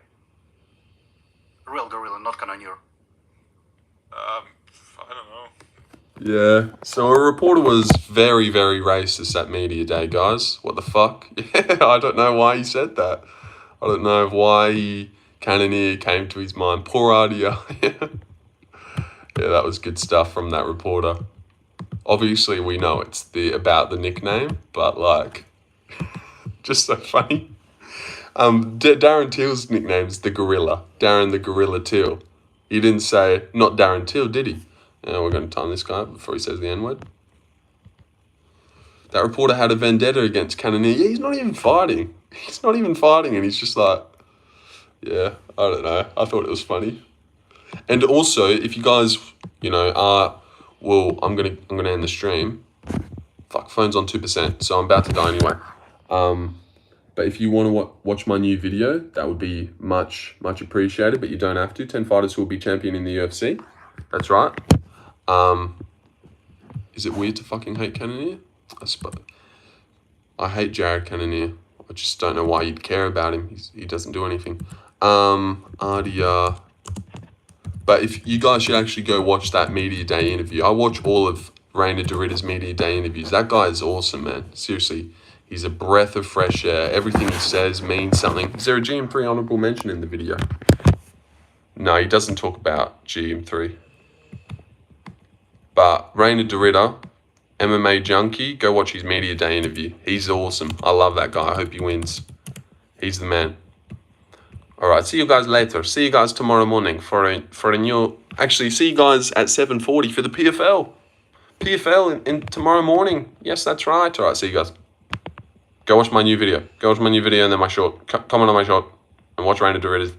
Real gorilla, not cannoneer. I don't know. Yeah. So a reporter was very, very racist at media day, guys. What the fuck? Yeah, I don't know why he said that. I don't know why Cannonier came to his mind. Poor RDR. Yeah, that was good stuff from that reporter. Obviously, we know it's about the nickname, but like, just so funny. Darren Teal's nickname's the Gorilla. Darren the Gorilla Teal. He didn't say not Darren Teal, did he? We're going to time this guy up before he says the N-word. That reporter had a vendetta against Cannonier. Yeah, he's not even fighting. He's not even fighting, and he's just like, yeah, I don't know. I thought it was funny. And also, if you guys, you know, are, well, I'm gonna end the stream. Fuck, phone's on 2%, so I'm about to die anyway. But if you want to watch my new video, that would be much appreciated. But you don't have to. 10 fighters who will be champion in the UFC. That's right. Is it weird to fucking hate Cannonier? I hate Jared Cannonier. I just don't know why you'd care about him. He doesn't do anything. RDR. But if you guys should actually go watch that media day interview. I watch all of Rainer Dorita's media day interviews. That guy is awesome, man. Seriously. He's a breath of fresh air. Everything he says means something. Is there a GM3 honorable mention in the video? No, he doesn't talk about GM3. But Rainer Dorita, MMA junkie, go watch his media day interview. He's awesome. I love that guy. I hope he wins. He's the man. All right, see you guys later. See you guys tomorrow morning for a new... Actually, see you guys at 7:40 for the PFL. PFL in tomorrow morning. Yes, that's right. All right, see you guys. Go watch my new video. Go watch my new video and then my short. Comment on my short and watch Rainer Dorita's